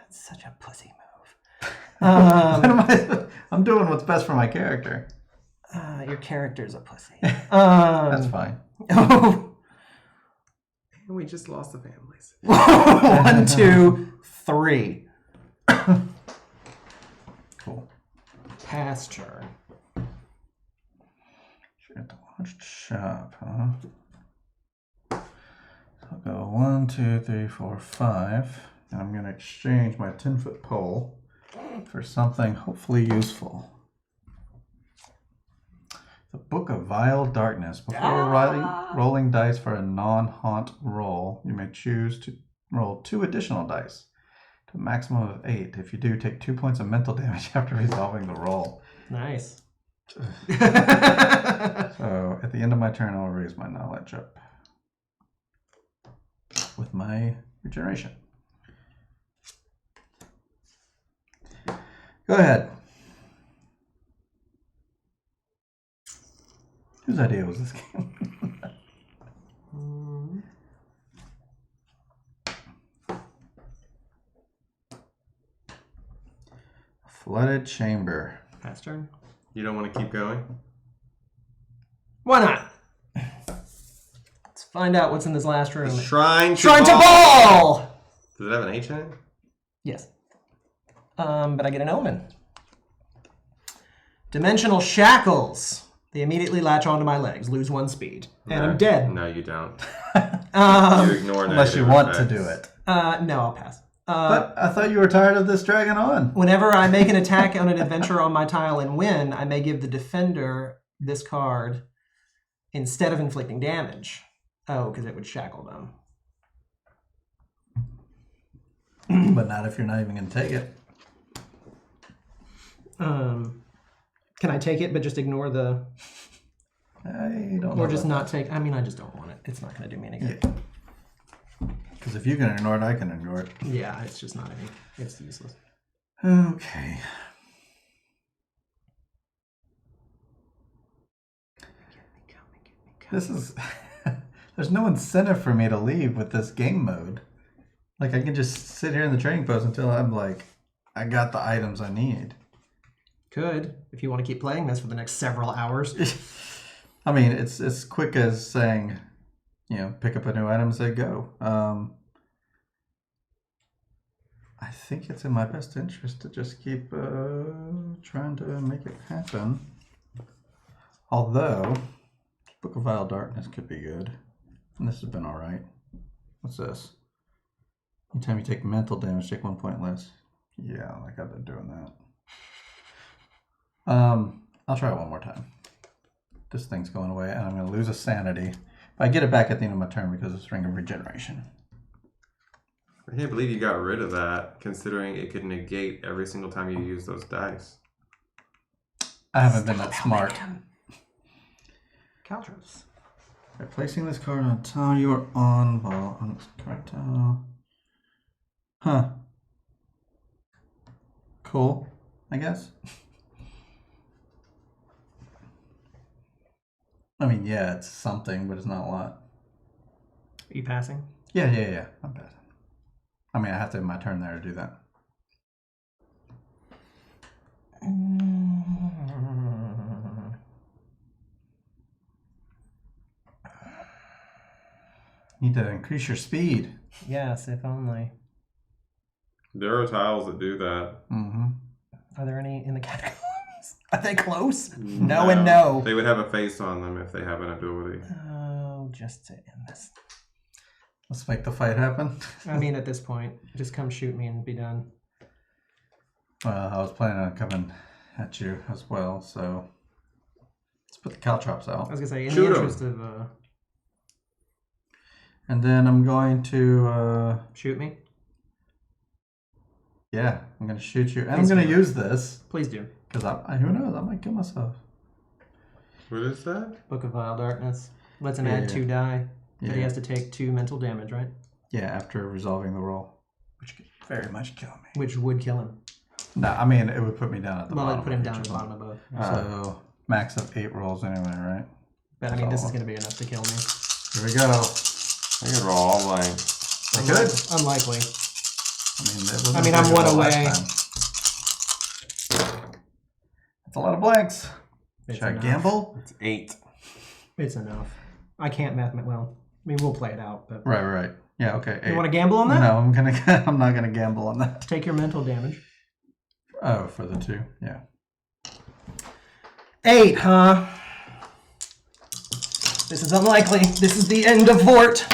It's such a pussy move. I'm doing what's best for my character. Your character's a pussy. That's fine. Oh. And we just lost the families. 1, 2, 3. Cool. Pass turn. Should have to watch shop, huh? So I'll go 1, 2, 3, 4, 5. And I'm going to exchange my 10-foot pole for something hopefully useful. The Book of Vile Darkness. Before rolling dice for a non-haunt roll, you may choose to roll 2 additional dice to a maximum of 8. If you do, take 2 points of mental damage after resolving the roll. Nice. So at the end of my turn, I'll raise my knowledge up with my regeneration. Go ahead. Whose idea was this game? Flooded chamber. Pass turn. You don't want to keep going? Why not? Let's find out what's in this last room. Shrine to Ball! Does it have an H in it? Yes. But I get an omen. Dimensional shackles. They immediately latch onto my legs, lose 1 speed, and I'm dead. No, you don't. You ignore unless you want to do it. No, I'll pass. But I thought you were tired of this dragging on. Whenever I make an attack on an adventure on my tile and win, I may give the defender this card instead of inflicting damage. Oh, because it would shackle them. But not if you're not even going to take it. Can I take it but just ignore the... I don't know. Or just not take... I mean, I just don't want it. It's not going to do me any good. Yeah. Because if you can ignore it, I can ignore it. Yeah, it's just not any... It's useless. Okay. This is... There's no incentive for me to leave with this game mode. Like, I can just sit here in the training post until I'm like, I got the items I need. Could, if you want to keep playing this for the next several hours. I mean, it's as quick as saying, you know, pick up a new item and say go. I think it's in my best interest to just keep trying to make it happen. Although, Book of Vile Darkness could be good. And this has been alright. What's this? Anytime you take mental damage, take 1 point less. Yeah, like I've been doing that. I'll try it one more time. This thing's going away, and I'm going to lose a sanity. But I get it back at the end of my turn because it's Ring of Regeneration. I can't believe you got rid of that, considering it could negate every single time you use those dice. I haven't been that smart. Caltros. By placing this card on tile, you are on ball on this card tile. Huh. Cool, I guess. I mean, yeah, it's something, but it's not a lot. Are you passing? Yeah. I'm bad. I mean, I have to have my turn there to do that. Need to increase your speed. Yes, if only. There are tiles that do that. Mm-hmm. Are there any in the catacombs? Are they close? No and no. They would have a face on them if they have an ability. Oh, just to end this. Let's make the fight happen. I mean, at this point, just come shoot me and be done. I was planning on coming at you as well, so let's put the caltrops I out. was gonna say, in Shoot the 'em. interest of And then I'm going to, shoot me, yeah, I'm going to shoot you. And I'm Please going to do. use this, please do. because who knows, I might kill myself. What is that? Book of Vile Darkness. Lets him Yeah, add yeah. 2 die, but he Yeah. has to take 2 mental damage, right? Yeah, after resolving the roll, which could very much kill me. Which would kill him. No, I mean, it would put me down at the Well, bottom. I'd put him of down each at the of bottom them. of both. So, max of 8 rolls anyway, right? But I mean, this is going to be enough to kill me. Here we go. I could roll all blank. I could. Unlikely. I mean, I'm one away. That's a lot of blanks. It's Should I enough. gamble? It's 8. It's enough. I can't well, I mean, we'll play it out, but... Right. Yeah, okay. 8. You want to gamble on that? No, I'm not gonna gamble on that. Take your mental damage. Oh, for the 2, yeah. 8, huh? This is unlikely. This is the end of Vort.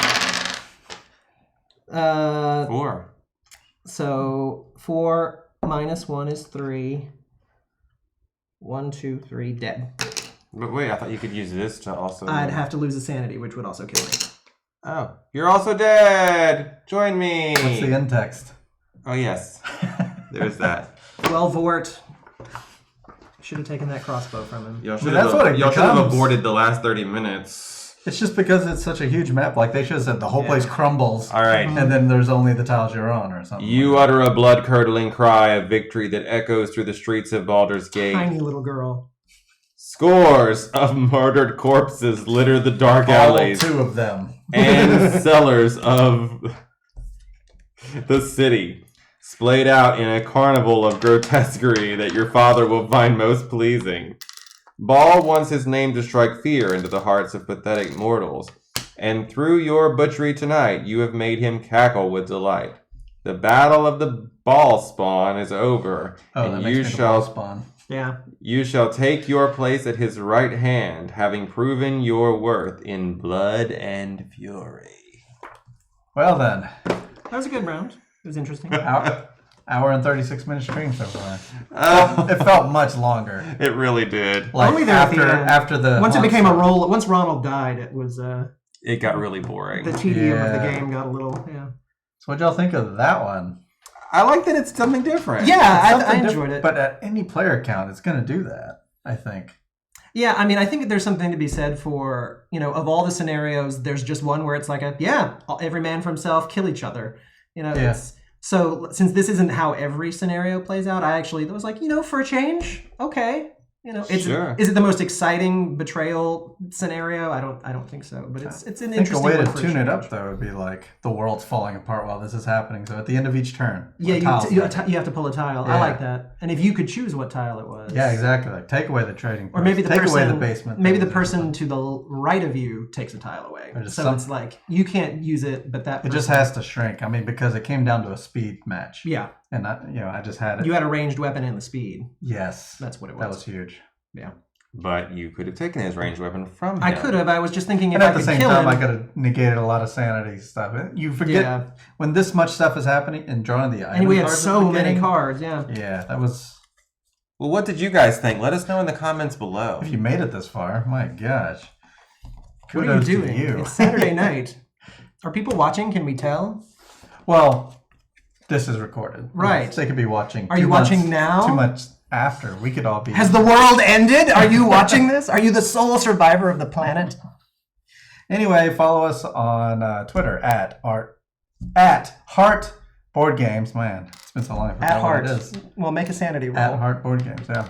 4. So 4 minus 1 is 3. 1, 2, 3, dead. But wait, I thought you could use this to also... I'd have to lose a sanity, which would also kill me. Oh, you're also dead! Join me! What's the end text? Oh, yes. There's that. Well, Vort. Should have taken that crossbow from him. Y'all Well, that's what it should have becomes. aborted the last 30 minutes. It's just because it's such a huge map. Like, they should have said the whole place crumbles. All right. And then there's only the tiles you're on or something. You like utter a blood-curdling cry of victory that echoes through the streets of Baldur's Gate. Tiny little girl. Scores of murdered corpses litter the dark that. All alleys 2 of them. and cellars of the city, splayed out in a carnival of grotesquerie that your father will find most pleasing. Baal wants his name to strike fear into the hearts of pathetic mortals, and through your butchery tonight you have made him cackle with delight. The battle of the Baal spawn is over, Oh, that and makes you me the shall ball spawn. Yeah. You shall take your place at his right hand, having proven your worth in blood and fury. Well then, That was a good round. It was interesting. hour and 36 minute stream so far. It felt much longer. It really did. Like Only there at the end. after the Once it onslaught. became a roll, once Ronald died, it was It got really boring. the tedium of the Yeah. game got a little So what'd y'all think of that one? I like that it's something different. Yeah, I Something enjoyed different, it. But at any player count, it's going to do that, I think. Yeah, I mean, I think there's something to be said for, of all the scenarios, there's just one where it's like every man for himself, kill each other. Yeah. So since this isn't how every scenario plays out, I actually was like, for a change, okay. Sure. Is it the most exciting betrayal scenario? I don't think so, but it's an I think a interesting way one to for a tune it change. up, though, would be like the world's falling apart while this is happening. So at the end of each turn, Yeah, a tile's you there. have to pull a tile. Yeah. I like that. And if you could choose what tile it was. Yeah, exactly. Like take away the trading Or post, maybe the take person, away the basement. maybe the things. person to the right of you takes a tile away. Or just So some- it's like you can't use it, but that It just person- has to shrink. I mean, because it came down to a speed match. Yeah, And I just had it. You had a ranged weapon and the speed. Yes. That's what it was. That was huge. Yeah. But you could have taken his ranged weapon from him. I could have. I was just thinking if And I at the could same kill time, him. I could have negated a lot of sanity stuff. You forget when this much stuff is happening and drawing the item And we had cards at so the many beginning. cards, yeah. Yeah, that was... Well, what did you guys think? Let us know in the comments below. If you made it this far, my gosh. What are you Kudos to doing? you. It's Saturday night. Are people watching? Can we tell? Well, this is recorded. Right. They could be watching. Are you watching now? 2 months after. We could all be... Has the world ended? Are you watching this? Are you the sole survivor of the planet? Anyway, follow us on Twitter at Heart Board Games. Man, it's been so long. I forgot At Heart. what it is. We'll make a sanity roll. At Heart Board Games, yeah.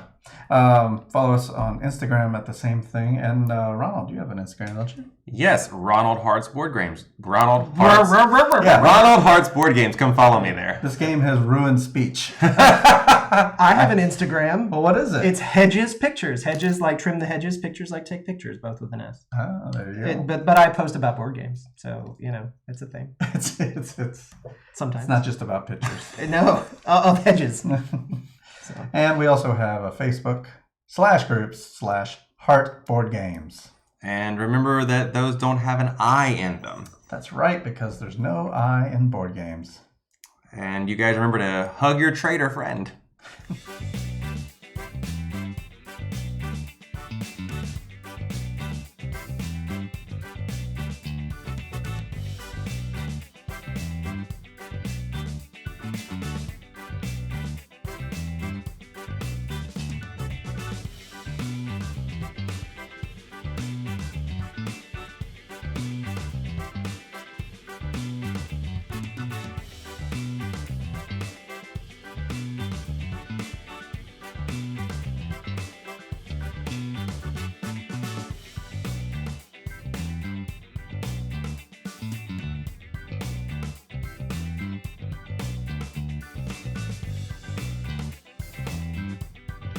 Follow us on Instagram at the same thing. And Ronald, you have an Instagram, don't you? Yes, Ronald Hart's Board Games. Ronald Hart's Board Games. Come follow me there. This game has ruined speech. I have an Instagram. Well, what is it? It's Hedges Pictures. Hedges like trim the hedges, pictures like take pictures, both with an S. Oh, there you go. But I post about board games, so it's a thing. It's Sometimes it's not just about pictures. No, of hedges. And we also have a Facebook /groups/Heart Board Games. And remember that those don't have an I in them. That's right, because there's no I in board games. And you guys remember to hug your traitor friend.